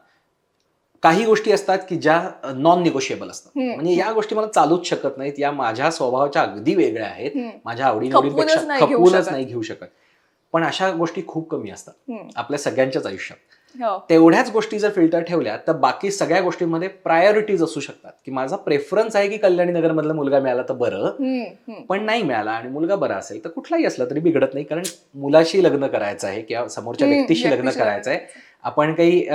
काही गोष्टी असतात की ज्या नॉन निगोशिएबल असतात, म्हणजे या गोष्टी मला चालूच शकत नाहीत, या माझ्या स्वभावाच्या अगदी वेगळ्या आहेत, माझ्या आवडीनिवडींपेक्षा खपवूनच नाही घेऊ शकत. पण अशा गोष्टी खूप कमी असतात आपल्या सगळ्यांच्याच आयुष्यात. हो. तेवढ्याच गोष्टी जर फिल्टर ठेवल्या तर बाकी सगळ्या गोष्टींमध्ये प्रायोरिटीज असू शकतात, की माझा प्रेफरन्स आहे की कल्याणी नगर मधला मुलगा मिळाला तर बरं, पण नाही मिळाला आणि मुलगा बरा असेल तर कुठलाही असला तरी बिघडत नाही, कारण मुलाशी लग्न करायचं आहे किंवा समोरच्या व्यक्तीशी लग्न करायचं आहे. आपण काही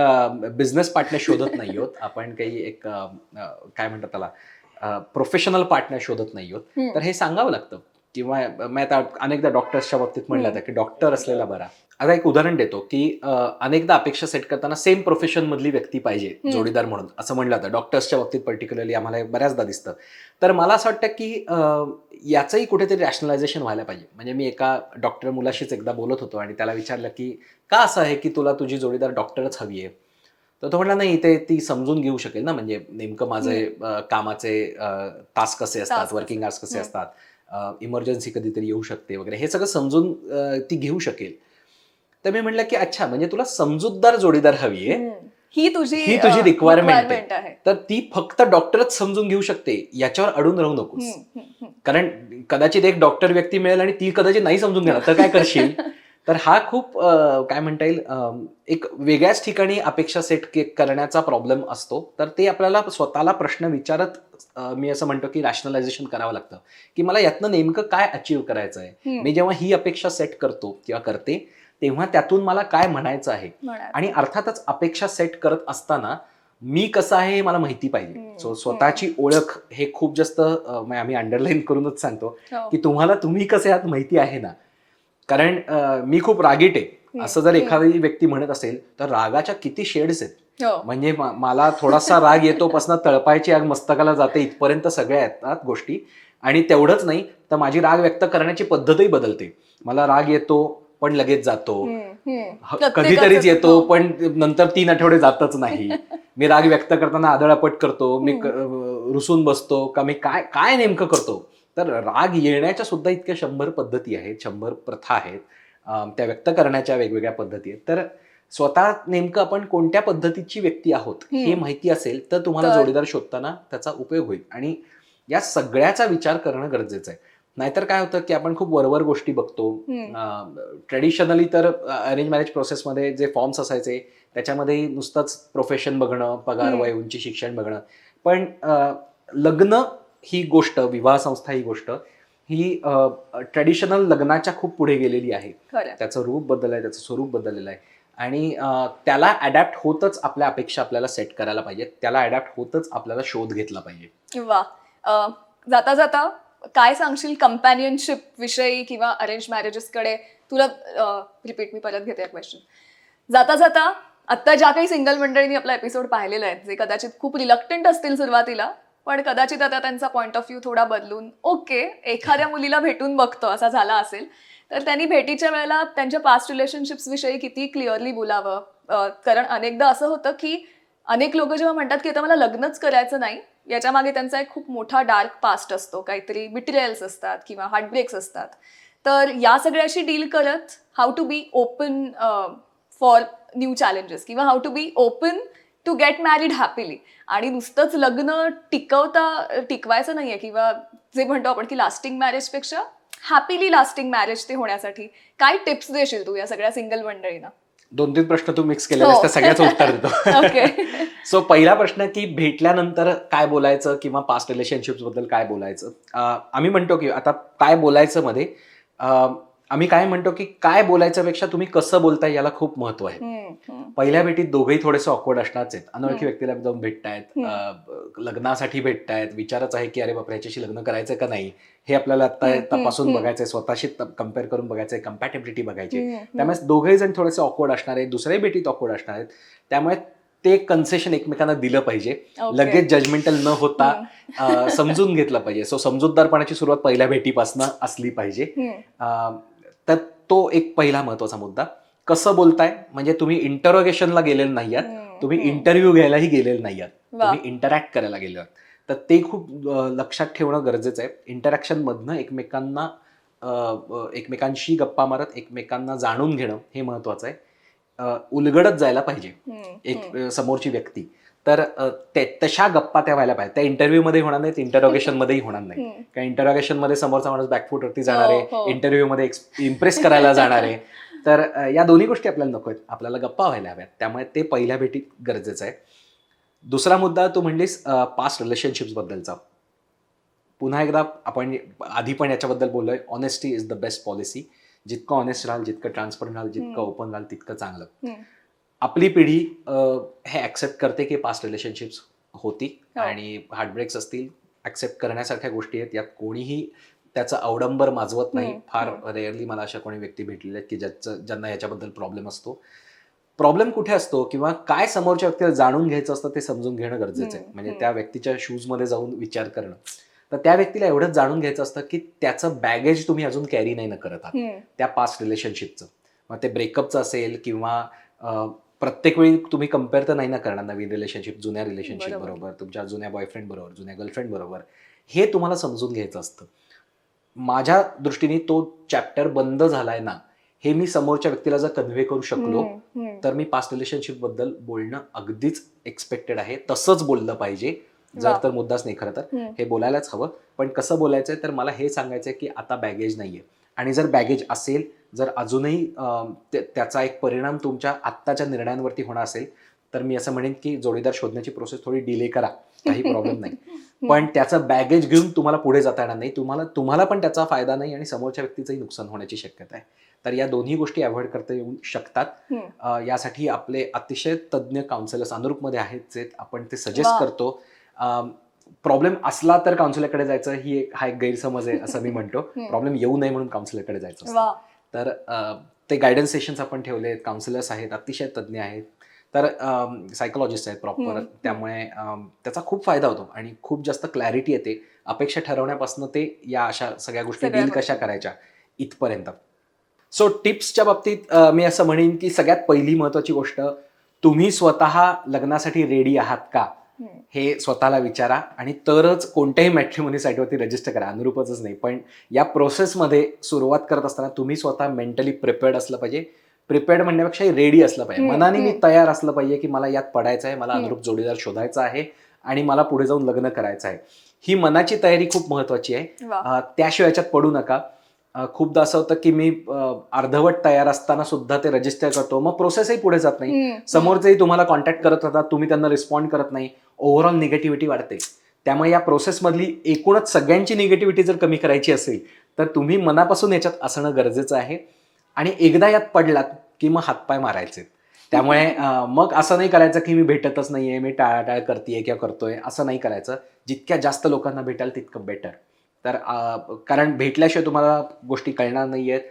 बिझनेस पार्टनर शोधत नाही आहोत, आपण काही एक काय म्हणतात त्याला प्रोफेशनल पार्टनर शोधत नाही आहोत. तर हे सांगावं लागतं. किंवा मी आता अनेकदा डॉक्टर्सच्या बाबतीत म्हणलं जातं की डॉक्टर असलेला बरा. आता एक उदाहरण देतो की अनेकदा अपेक्षा सेट करताना सेम प्रोफेशन मधली व्यक्ती पाहिजे जोडीदार म्हणून, असं म्हणलं जातं डॉक्टर्सच्या बाबतीत पर्टिक्युलरली आम्हाला बऱ्याचदा दिसतं. तर मला असं वाटतं की याचंही कुठेतरी रॅशनलायझेशन व्हायला पाहिजे. म्हणजे मी एका डॉक्टर मुलाशीच एकदा बोलत होतो आणि त्याला विचारलं की का असं आहे की तुला तुझी जोडीदार डॉक्टरच हवी आहे. तर तो म्हटला नाही, ते ती समजून घेऊ शकेल ना, म्हणजे नेमकं माझे कामाचे तास कसे असतात, वर्किंग आवर्स कसे असतात, इमर्जन्सी कधीतरी येऊ शकते वगैरे, हे सगळं समजून ती घेऊ शकेल. तर मी म्हटलं की अच्छा, म्हणजे तुला समजूतदार जोडीदार हवी आहे, ही तुझी रिक्वायरमेंट आहे. तर ती फक्त डॉक्टरच समजून घेऊ शकते, याच्यावर अडून राहू नकोस. कारण कदाचित एक डॉक्टर व्यक्ती मिळेल आणि ती कदाचित नाही समजून घेणार, तर काय करशील? तर हा खूप काय म्हणता येईल, एक वेगळ्याच ठिकाणी अपेक्षा सेट करण्याचा प्रॉब्लेम असतो. तर ते आपल्याला स्वतःला प्रश्न विचारत मी असं म्हणतो की रॅशनलायझेशन करावं लागतं, की मला यातनं नेमकं काय अचीव्ह करायचं आहे. मी जेव्हा ही अपेक्षा सेट करतो किंवा करते तेव्हा त्यातून मला काय म्हणायचं आहे. आणि अर्थातच अपेक्षा सेट करत असताना मी कसं आहे हे मला माहिती पाहिजे. सो स्वतःची ओळख हे खूप जास्त आम्ही अंडरलाईन करूनच सांगतो की तुम्हाला तुम्ही कसे आहात माहिती आहे ना. कारण मी खूप रागीट आहे असं जर एखादी व्यक्ती म्हणत असेल तर रागाच्या किती शेड्स आहेत. म्हणजे मला थोडासा राग येतो पासून तळपायची आग मस्तकाला जाते इथपर्यंत सगळ्या येतात गोष्टी. आणि तेवढंच नाही तर माझी राग व्यक्त करण्याची पद्धतही बदलते. मला राग येतो पण लगेच जातो, कधीतरीच येतो पण नंतर 3 आठवडे जातच नाही. मी राग व्यक्त करताना आदळापट करतो, मी रुसून बसतो का, मी काय काय नेमकं करतो. तर राग येण्याच्या सुद्धा इतक्या 100 पद्धती आहेत, 100 प्रथा आहेत, त्या व्यक्त करण्याच्या वेगवेगळ्या पद्धती आहेत. तर स्वतः नेमकं आपण कोणत्या पद्धतीची व्यक्ती आहोत हे माहिती असेल तर तुम्हाला जोडीदार शोधताना त्याचा उपयोग होईल. आणि या सगळ्याचा विचार करणं गरजेचं आहे. नाहीतर काय होतं की आपण खूप वरवर गोष्टी बघतो. ट्रेडिशनली तर अरेंज मॅरेज प्रोसेसमध्ये जे फॉर्म्स असायचे त्याच्यामध्ये नुसतंच प्रोफेशन बघणं, पगार, वय, उंची, शिक्षण बघणं. पण लग्न ही गोष्ट, विवाह संस्था ही गोष्ट ही ट्रेडिशनल लग्नाच्या खूप पुढे गेलेली आहे. त्याचं रूप बदललं आहे, त्याचं स्वरूप बदललेलं आहे. आणि त्याला अडॅप्ट होतच आपल्या अपेक्षा आपल्याला सेट करायला पाहिजेत, त्याला अडॅप्ट होतच आपल्याला शोध घेतला पाहिजे. वा, जाता जाता काय सांगशील कंपॅनियनशिप विषयी किंवा अरेंज मॅरेजेसकडे? तुला रिपीट, मी परत घेते क्वेश्चन. जाता जाता आता ज्या काही सिंगल मंडळींनी आपला एपिसोड पाहिलेला आहे, जे कदाचित खूप रिलक्टंट असतील सुरुवातीला, पण कदाचित आता त्यांचा पॉइंट ऑफ व्ह्यू थोडा बदलून ओके एखाद्या मुलीला भेटून बघतो असा झाला असेल, तर त्यांनी भेटीच्या वेळेला त्यांच्या पास्ट रिलेशनशिप्स विषयी किती क्लिअरली बोलावं. कारण अनेकदा असं होतं की अनेक लोक जेव्हा म्हणतात की आता मला लग्नच करायचं नाही, याच्या मागे त्यांचा एक खूप मोठा डार्क पास्ट असतो, काहीतरी बिट्रेयल्स असतात किंवा हार्टब्रेक्स असतात. तर या सगळ्याशी डील करत how to be open for new challenges किंवा how to be open to get married happily. आणि नुसतंच लग्न टिकवायचं नाहीये किंवा जे म्हणतो आपण की लास्टिंग मॅरेजपेक्षा हॅपीली लास्टिंग मॅरेज ते होण्यासाठी काय टिप्स देशील तू या सगळ्या सिंगल मंडळींना? 2-3 प्रश्न तू मिक्स केलेले त्या सगळ्याचं उत्तर देतो. सो पहिला प्रश्न की भेटल्यानंतर काय बोलायचं किंवा पास्ट रिलेशनशिप्स बद्दल काय बोलायचं. आम्ही म्हणतो की आता काय बोलायचं मध्ये आम्ही काय म्हणतो की काय बोलायचं पेक्षा तुम्ही कसं बोलताय याला खूप महत्व आहे. पहिल्या भेटीत दोघेही थोडेसे ऑकवर्ड असणारच आहेत. अनोळखी व्यक्तीला जाऊन भेटतायत, लग्नासाठी भेटतायत, विचारच आहे की अरे बापरे ह्याच्याशी लग्न करायचं का नाही हे आपल्याला आता तपासून बघायचंय, स्वतःशी कम्पेअर करून बघायचंय, कम्पॅटेबिलिटी बघायची. त्यामुळे दोघेही जण थोडेसे ऑकवर्ड असणार आहेत, दुसऱ्याही भेटीत ऑकवर्ड असणार आहेत. त्यामुळे ते कन्सेशन एकमेकांना दिलं पाहिजे, लगेच जजमेंटल न होता समजून घेतलं पाहिजे. सो समजूतदारपणाची सुरुवात पहिल्या भेटीपासून असली पाहिजे. तर तो एक पहिला महत्वाचा मुद्दा. कसं बोलताय म्हणजे तुम्ही इंटरोगेशनला गेलेले नाही आहात, तुम्ही इंटरव्ह्यू घ्यायलाही गेलेले नाही आहात, तुम्ही इंटरॅक्ट करायला गेले आहात. तर ते खूप लक्षात ठेवणं गरजेचं आहे. इंटरॅक्शन मधनं एकमेकांशी गप्पा मारत एकमेकांना जाणून घेणं हे महत्वाचं आहे. उलगडत जायला पाहिजे एक समोरची व्यक्ती. तर तशा गप्पा त्या व्हायला पाहिजे. त्या इंटरव्ह्यू मध्ये होणार नाहीत, इंटरोगेशन मध्येही होणार नाही. कारण इंटरोगेशन मध्ये समोरचा माणूस बॅकफुटवरती जाणार आहे, इंटरव्ह्यू मध्ये इम्प्रेस करायला जाणार आहे. तर या दोन्ही गोष्टी आपल्याला नको आहेत, आपल्याला गप्पा व्हायला हव्यात. त्यामुळे ते पहिल्या भेटीत गरजेचं आहे. दुसरा मुद्दा तू म्हणलीस पास्ट रिलेशनशिप्स बद्दलचा. पुन्हा एकदा आपण आधी पण याच्याबद्दल बोललोय, honesty is the best policy. जितकं ऑनेस्ट राहाल, जितकं ट्रान्सपरंट राहाल, जितकं ओपन राहाल, तितकं चांगलं. आपली पिढी हे ऍक्सेप्ट करते की पास्ट रिलेशनशिप्स होती आणि हार्टब्रेक्स असतील, ऍक्सेप्ट करण्यासारख्या गोष्टी आहेत. यात कोणीही त्याचं अवडंबर माजवत नाही. फार रेअरली मला अशा कोणी व्यक्ती भेटलेल्या आहेत की ज्यांना याच्याबद्दल प्रॉब्लेम असतो. प्रॉब्लेम कुठे असतो किंवा काय समोरच्या व्यक्तीला जाणून घ्यायचं असतं ते समजून घेणं गरजेचं आहे. म्हणजे त्या व्यक्तीच्या शूजमध्ये जाऊन विचार करणं. तर त्या व्यक्तीला एवढंच जाणून घ्यायचं असतं की त्याचं बॅगेज तुम्ही अजून कॅरी नाही करत आहात त्या पास्ट रिलेशनशिपचं. मग ते ब्रेकअपचं असेल किंवा प्रत्येक वेळी तुम्ही कम्पेअर तर नाही ना करणार नवीन रिलेशनशिप जुन्या रिलेशनशिप बरोबर, तुमच्या जुन्या बॉयफ्रेंड बरोबर, जुन्या गर्लफ्रेंड बरोबर. हे तुम्हाला समजून घ्यायचं असतं. माझ्या दृष्टीने तो चॅप्टर बंद झालाय ना, हे मी समोरच्या व्यक्तीला जर कन्व्हे करू शकलो तर मी पास्ट रिलेशनशिप बद्दल बोलणं अगदीच एक्सपेक्टेड आहे. तसंच बोललं पाहिजे. जर तर मुद्दाच नाही, खरं तर हे बोलायलाच हवं. पण कसं बोलायचंय तर मला हे सांगायचंय की आता बॅगेज नाहीये, आणि जर बॅगेज असेल, जर अजूनही त्याचा एक परिणाम तुमच्या आत्ताच्या निर्णयांवरती होणार असेल, तर मी असं म्हणेन की जोडीदार शोधण्याची प्रोसेस थोडी डिले करा, काही प्रॉब्लेम नाही. पण त्याचं बॅगेज घेऊन तुम्हाला पुढे जाता येणार नाही. तुम्हाला पण त्याचा फायदा नाही आणि समोरच्या व्यक्तीचंही नुकसान होण्याची शक्यता आहे. तर या दोन्ही गोष्टी अवॉइड करता येऊ शकतात. यासाठी आपले अतिशय तज्ज्ञ काउन्सिलर्स अनुरूपमध्ये आहेत, आपण ते सजेस्ट करतो. प्रॉब्लेम असला तर काउन्सिलरकडे जायचं, हा एक गैरसमज आहे असं मी म्हणतो. प्रॉब्लेम येऊ नये म्हणून काउन्सिलरकडे जायचं असतं. तर ते गायडन्स सेशन्स आपण ठेवले आहेत, काउन्सिलर्स आहेत, अतिशय तज्ज्ञ आहेत, तर सायकोलॉजिस्ट आहेत प्रॉपर. त्यामुळे त्याचा खूप फायदा होतो आणि खूप जास्त क्लॅरिटी येते अपेक्षा ठरवण्यापासून ते या अशा सगळ्या गोष्टी डील कशा करायच्या इथपर्यंत. सो टिप्सच्या बाबतीत मी असं म्हणेन की सगळ्यात पहिली महत्वाची गोष्ट, तुम्ही स्वतः लग्नासाठी रेडी आहात का हे स्वतःला विचारा आणि तरच कोणत्याही मॅट्रिमोनी साईटवरती रजिस्टर करा. अनुरूपच नाही, पण या प्रोसेसमध्ये सुरुवात करत असताना तुम्ही स्वतः मेंटली प्रिपेअर्ड असलं पाहिजे. प्रिपेअर्ड म्हणण्यापेक्षा रेडी असलं पाहिजे. मनाने मी तयार असलं पाहिजे की मला यात पडायचं आहे, मला अनुरूप जोडीदार शोधायचा आहे आणि मला पुढे जाऊन लग्न करायचं आहे. ही मनाची तयारी खूप महत्वाची आहे. त्याशिवाय याच्यात पडू नका. खूपदा असं होतं की मी अर्धवट तयार असताना सुद्धा ते रजिस्टर करतो, मग प्रोसेसही पुढे जात नाही. समोरचेही तुम्हाला कॉन्टॅक्ट करत राहतात, तुम्ही त्यांना रिस्पॉन्ड करत नाही. ओव्हरऑल निगेटिव्हिटी वाढते. त्यामुळे या प्रोसेसमधली एकूणच सगळ्यांची निगेटिव्हिटी जर कमी करायची असेल तर तुम्ही मनापासून याच्यात असणं गरजेचं आहे. आणि एकदा यात पडलात की मग हातपाय मारायचे. त्यामुळे मग असं नाही करायचं की मी भेटतच नाहीये, मी टाळाटाळ करतेय किंवा करतोय, असं नाही करायचं. जितक्या जास्त लोकांना भेटाल तितकं बेटर. तर कारण भेटल्याशिवाय तुम्हाला गोष्टी कळणार नाहीयेत.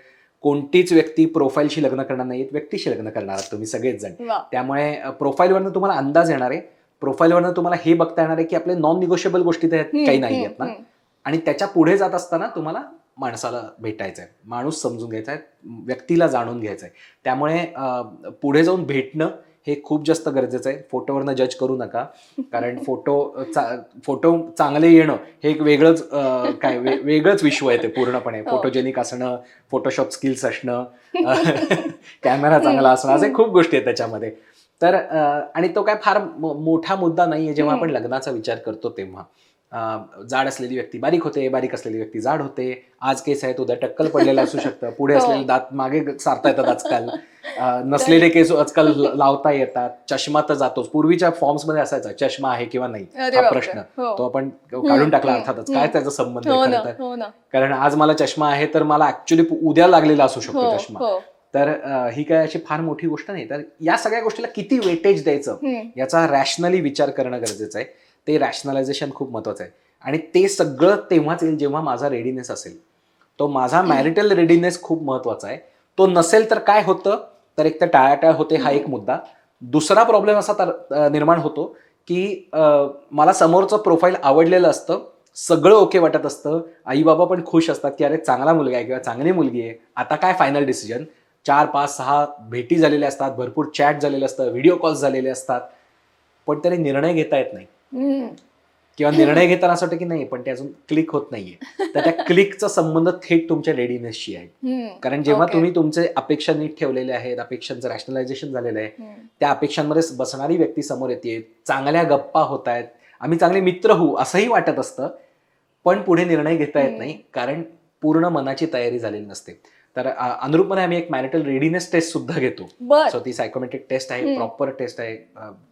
कोणतीच व्यक्ती प्रोफाईलशी लग्न करणार नाहीयेत, व्यक्तीशी लग्न करणार आहात तुम्ही सगळेच जण. त्यामुळे प्रोफाईलवरनं तुम्हाला अंदाज येणार आहे. प्रोफाईलवरनं तुम्हाला हे बघता येणार आहे की आपले नॉन निगोशिएबल गोष्टी त्यात काही नाही आहेत ना. आणि त्याच्या पुढे जात असताना तुम्हाला माणसाला भेटायचं आहे, माणूस समजून घ्यायचा आहे, व्यक्तीला जाणून घ्यायचं आहे. त्यामुळे पुढे जाऊन भेटणं हे खूप जास्त गरजेचं आहे. फोटोवरनं जज करू नका, कारण फोटो चांगले येणं हे एक वेगळंच वेगळंच विश्व आहे ते पूर्णपणे. फोटोजेनिक असणं, फोटोशॉप स्किल्स असणं, कॅमेरा चांगला असणं, असे खूप गोष्टी आहेत त्याच्यामध्ये. तर आणि तो काय फार मोठा मुद्दा नाहीये जेव्हा आपण लग्नाचा विचार करतो तेव्हा. जाड असलेली व्यक्ती बारीक होते, बारीक असलेली व्यक्ती जाड होते. आज केस आहेत, उद्या टक्कल पडलेलं असू शकतं, पुढे असलेले दात मागे सारता येतात आजकाल, नसलेले केस आजकाल लावता येतात, चष्मा तर जातोच. पूर्वीच्या फॉर्म्स मध्ये असायचा चष्मा आहे किंवा नाही हा प्रश्न, तो आपण काढून टाकला अर्थातच. काय त्याचा संबंध आहे खरं तर, कारण आज मला चष्मा आहे तर मला ऍक्च्युली उद्या लागलेला असू शकतो चष्मा. तर ही काय अशी फार मोठी गोष्ट नाही. तर या सगळ्या गोष्टीला किती वेटेज द्यायचं याचा रॅशनली विचार करणं गरजेचं आहे. ते रॅशनलायझेशन खूप महत्वाचं आहे. आणि ते सगळं तेव्हाच येईल जेव्हा माझा रेडीनेस असेल. तो माझा मॅरिटल रेडीनेस खूप महत्वाचा आहे. तो नसेल तर काय होतं, तर एक तर टाळाटाळ होते, हा एक मुद्दा. दुसरा प्रॉब्लेम असा निर्माण होतो की मला समोरचं प्रोफाईल आवडलेलं असतं, सगळं ओके वाटत असतं, आई बाबा पण खुश असतात की अरे चांगला मुलगा आहे किंवा चांगली मुलगी आहे, आता काय फायनल डिसिजन. 4, 5, 6 भेटी झालेल्या असतात, भरपूर चॅट झालेले असतात, व्हिडिओ कॉल्स झालेले असतात, पण त्याने निर्णय घेता येत नाही. किंवा निर्णय घेताना असं वाटतं की नाही, पण ते अजून क्लिक होत नाहीये. तर त्या क्लिकचा संबंध थेट तुमच्या रेडीनेसशी आहे. कारण जेव्हा तुम्ही तुमचे अपेक्षा नीट ठेवलेले आहेत, अपेक्षांचं रॅशनलायझेशन झालेलं आहे, त्या अपेक्षांमध्ये बसणारी व्यक्ती समोर येते, चांगल्या गप्पा होत आहेत, आम्ही चांगले मित्र होऊ असंही वाटत असतं, पण पुढे निर्णय घेता येत नाही कारण पूर्ण मनाची तयारी झालेली नसते. तर अनुरूपपणे आम्ही एक मॅरिटल रेडीनेस टेस्ट सुद्धा घेतो. बर सो ती सायकोमेट्रिक टेस्ट आहे, प्रॉपर टेस्ट आहे.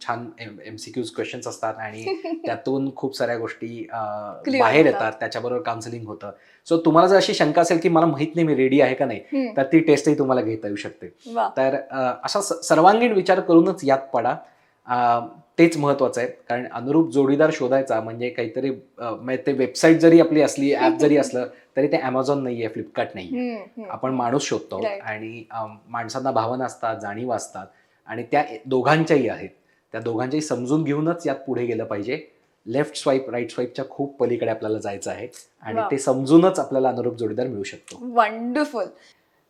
छान MCQs क्वेश्चन्स असतात आणि त्यातून खूप साऱ्या गोष्टी Clear बाहेर होतात. येतात. त्याच्याबरोबर काउन्सिलिंग होतं. सो तुम्हाला जर अशी शंका असेल की मला माहित नाही मी रेडी आहे का नाही, तर ती टेस्टही तुम्हाला घेता येऊ शकते. वा तर असा सर्वांगीण विचार करूनच यात पडा. तेच महत्वाचं आहे. कारण अनुरूप जोडीदार शोधायचा म्हणजे काहीतरी म्हणजे ते वेबसाईट जरी आपली असली, ऍप जरी असलं तरी ते Amazon नाहीये, फ्लिपकार्ट नाहीये. आपण माणूस शोधतो Right. आणि माणसांना भावना असतात, जाणीव असतात आणि त्या दोघांच्याही आहेत. त्या दोघांच्याही समजून घेऊनच यात पुढे गेलं पाहिजे. लेफ्ट स्वाईप राईट स्वाईपच्या खूप पलीकडे आपल्याला जायचं आहे आणि Wow. ते समजूनच आपल्याला अनुरूप जोडीदार मिळू शकतो. वंडरफुल.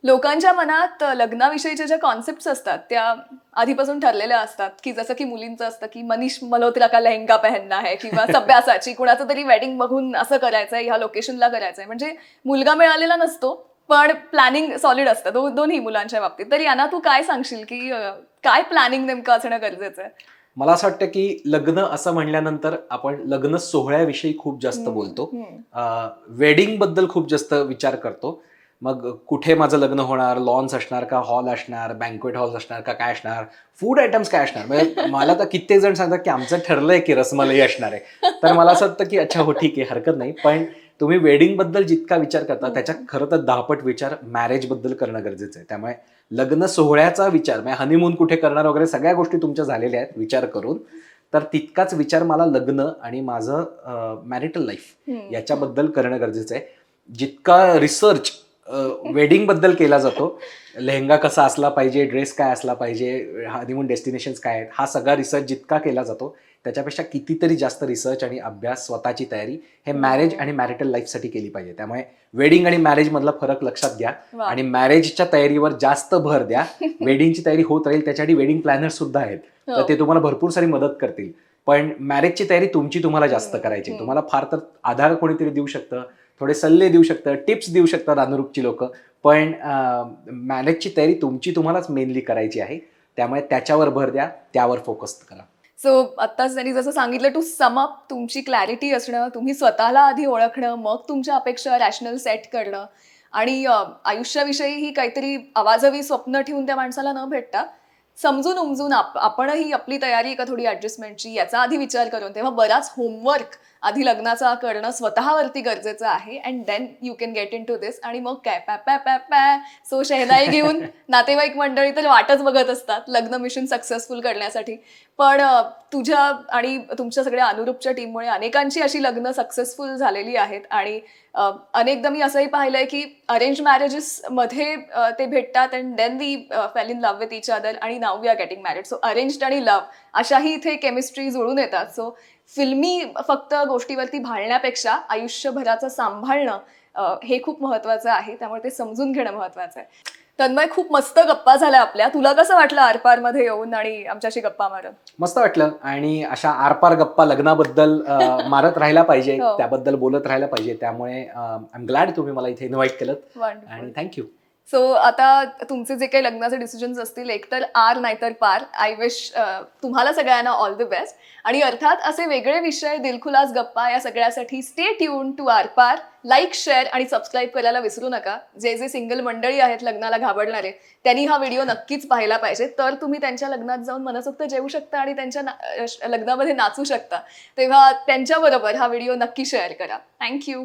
लोकांच्या मनात लग्नाविषयीच्या ज्या कॉन्सेप्ट असतात त्या आधीपासून ठरलेल्या असतात, की जसं की मुलींचं असतं की मनीष मल्होत्रा का लेहंगा पहनना है किंवा सभ्यासाची कुणाचं तरी वेडिंग बघून असं करायचंय, ह्या लोकेशनला करायचंय. म्हणजे मुलगा मिळालेला नसतो पण प्लॅनिंग सॉलिड असतं दोन्ही मुलांच्या बाबतीत. तर यांना तू काय सांगशील की काय प्लॅनिंग नेमकं असणं गरजेचं आहे? मला असं वाटतं की लग्न असं म्हणल्यानंतर आपण लग्न सोहळ्याविषयी खूप जास्त बोलतो. वेडिंग बद्दल खूप जास्त विचार करतो. मग कुठे माझं लग्न होणार, लॉन्स असणार का, हॉल असणार, बँक्वेट हॉल असणार का, काय असणार, फूड आयटम्स काय असणार. म्हणजे मला तर कित्येक जण सांगतात की आमचं ठरलंय की रसमलाई असणार आहे. तर मला असं वाटतं की अच्छा हो ठीक आहे, हरकत नाही. पण तुम्ही वेडिंग बद्दल जितका विचार करता त्याच्या खरं तर 10 विचार मॅरेज बद्दल करणं गरजेचं आहे. त्यामुळे लग्न सोहळ्याचा विचार म्हणजे हनीमून कुठे करणार वगैरे सगळ्या गोष्टी तुमच्या झालेल्या आहेत विचार करून. तर तितकाच विचार मला लग्न आणि माझं मॅरिटल लाईफ याच्याबद्दल करणं गरजेचं आहे. जितका रिसर्च वेडिंग बद्दल केला जातो, लेहंगा कसा असला पाहिजे, ड्रेस काय असला पाहिजे, हनीमून डेस्टिनेशन्स काय आहेत, हा सगळा रिसर्च जितका केला जातो त्याच्यापेक्षा कितीतरी जास्त रिसर्च आणि अभ्यास, स्वतःची तयारी हे मॅरेज आणि मॅरिटल लाईफसाठी केली पाहिजे. त्यामुळे वेडिंग आणि मॅरेज मधला फरक लक्षात घ्या आणि मॅरेजच्या तयारीवर जास्त भर द्या. वेडिंगची तयारी होत राहील, त्याच्यासाठी वेडिंग प्लॅनर सुद्धा आहेत, तर ते तुम्हाला भरपूर सारी मदत करतील. पण मॅरेजची तयारी तुमची तुम्हाला जास्त करायची. तुम्हाला फार तर आधार कोणीतरी देऊ शकतं, थोडे सल्ले देऊ शकतं, टिप्स देऊ शकतात अनुरूपची लोक. पण मॅरेजची तयारी तुमची तुम्हालाच मेनली करायची आहे. त्यामुळे त्याच्यावर भर द्या, त्यावर फोकस करा. सो आत्ताच त्यांनी जसं सांगितलं, टू सम अप, तुमची क्लॅरिटी असणं, तुम्ही स्वतःला आधी ओळखणं, मग तुमच्या अपेक्षा रॅशनल सेट करणं आणि आयुष्याविषयी ही काहीतरी आवाजवी स्वप्न ठेवून त्या माणसाला न भेटता समजून उमजून आपणही आपली तयारी का थोडी ऍडजस्टमेंटची याचा आधी विचार करून तेव्हा बराच होमवर्क आधी लग्नाचा करणं स्वतःवरती गरजेचं आहे. And then you can get into this. आणि मग काय पॅ पॅ पॅ पॅ सो शहनाई घेऊन नातेवाईक मंडळी तर वाटच बघत असतात लग्न मिशन सक्सेसफुल करण्यासाठी. पण तुझ्या आणि तुमच्या सगळ्या अनुरूपच्या टीममुळे अनेकांची अशी लग्न सक्सेसफुल झालेली आहेत. आणि अनेकदा मी असंही पाहिलंय की अरेंज मॅरेजेस मध्ये ते भेटतात and then we fell in love with each other आणि now we are getting married. So arranged आणि लव्ह अशाही इथे केमिस्ट्री जुळून येतात. सो फिल्मी फक्त गोष्टीवरती भाळण्यापेक्षा आयुष्यभराचं सांभाळणं हे खूप महत्वाचं आहे. त्यामुळे ते समजून घेणं महत्वाचं आहे. तन्मय, खूप मस्त गप्पा झाल्या आपल्या. तुला कसं वाटलं आरपार मध्ये येऊन आणि आमच्याशी गप्पा मारत? मस्त वाटलं आणि अशा आरपार गप्पा लग्नाबद्दल मारत राहायला पाहिजे, हो. त्याबद्दल बोलत राहायला पाहिजे. त्यामुळे आय एम ग्लॅड तुम्ही मला इथे इन्व्हाइट केलं आणि थँक्यू. सो आता तुमचे जे काही लग्नाचे डिसिजन्स असतील, एकतर आर नाहीतर पार. आय विश तुम्हाला सगळ्यांना ऑल द बेस्ट. आणि अर्थात असे वेगळे विषय, दिलखुलास गप्पा या सगळ्यासाठी स्टे ट्यून टू आर पार. लाईक, शेअर आणि सबस्क्राईब करायला विसरू नका. जे जे सिंगल मंडळी आहेत लग्नाला घाबरणारे, त्यांनी हा व्हिडिओ नक्कीच पाहिला पाहिजे. तर तुम्ही त्यांच्या लग्नात जाऊन मनसोक्त जेवू शकता आणि त्यांच्या लग्नामध्ये नाचू शकता. तेव्हा त्यांच्याबरोबर हा व्हिडिओ नक्की शेअर करा. थँक्यू.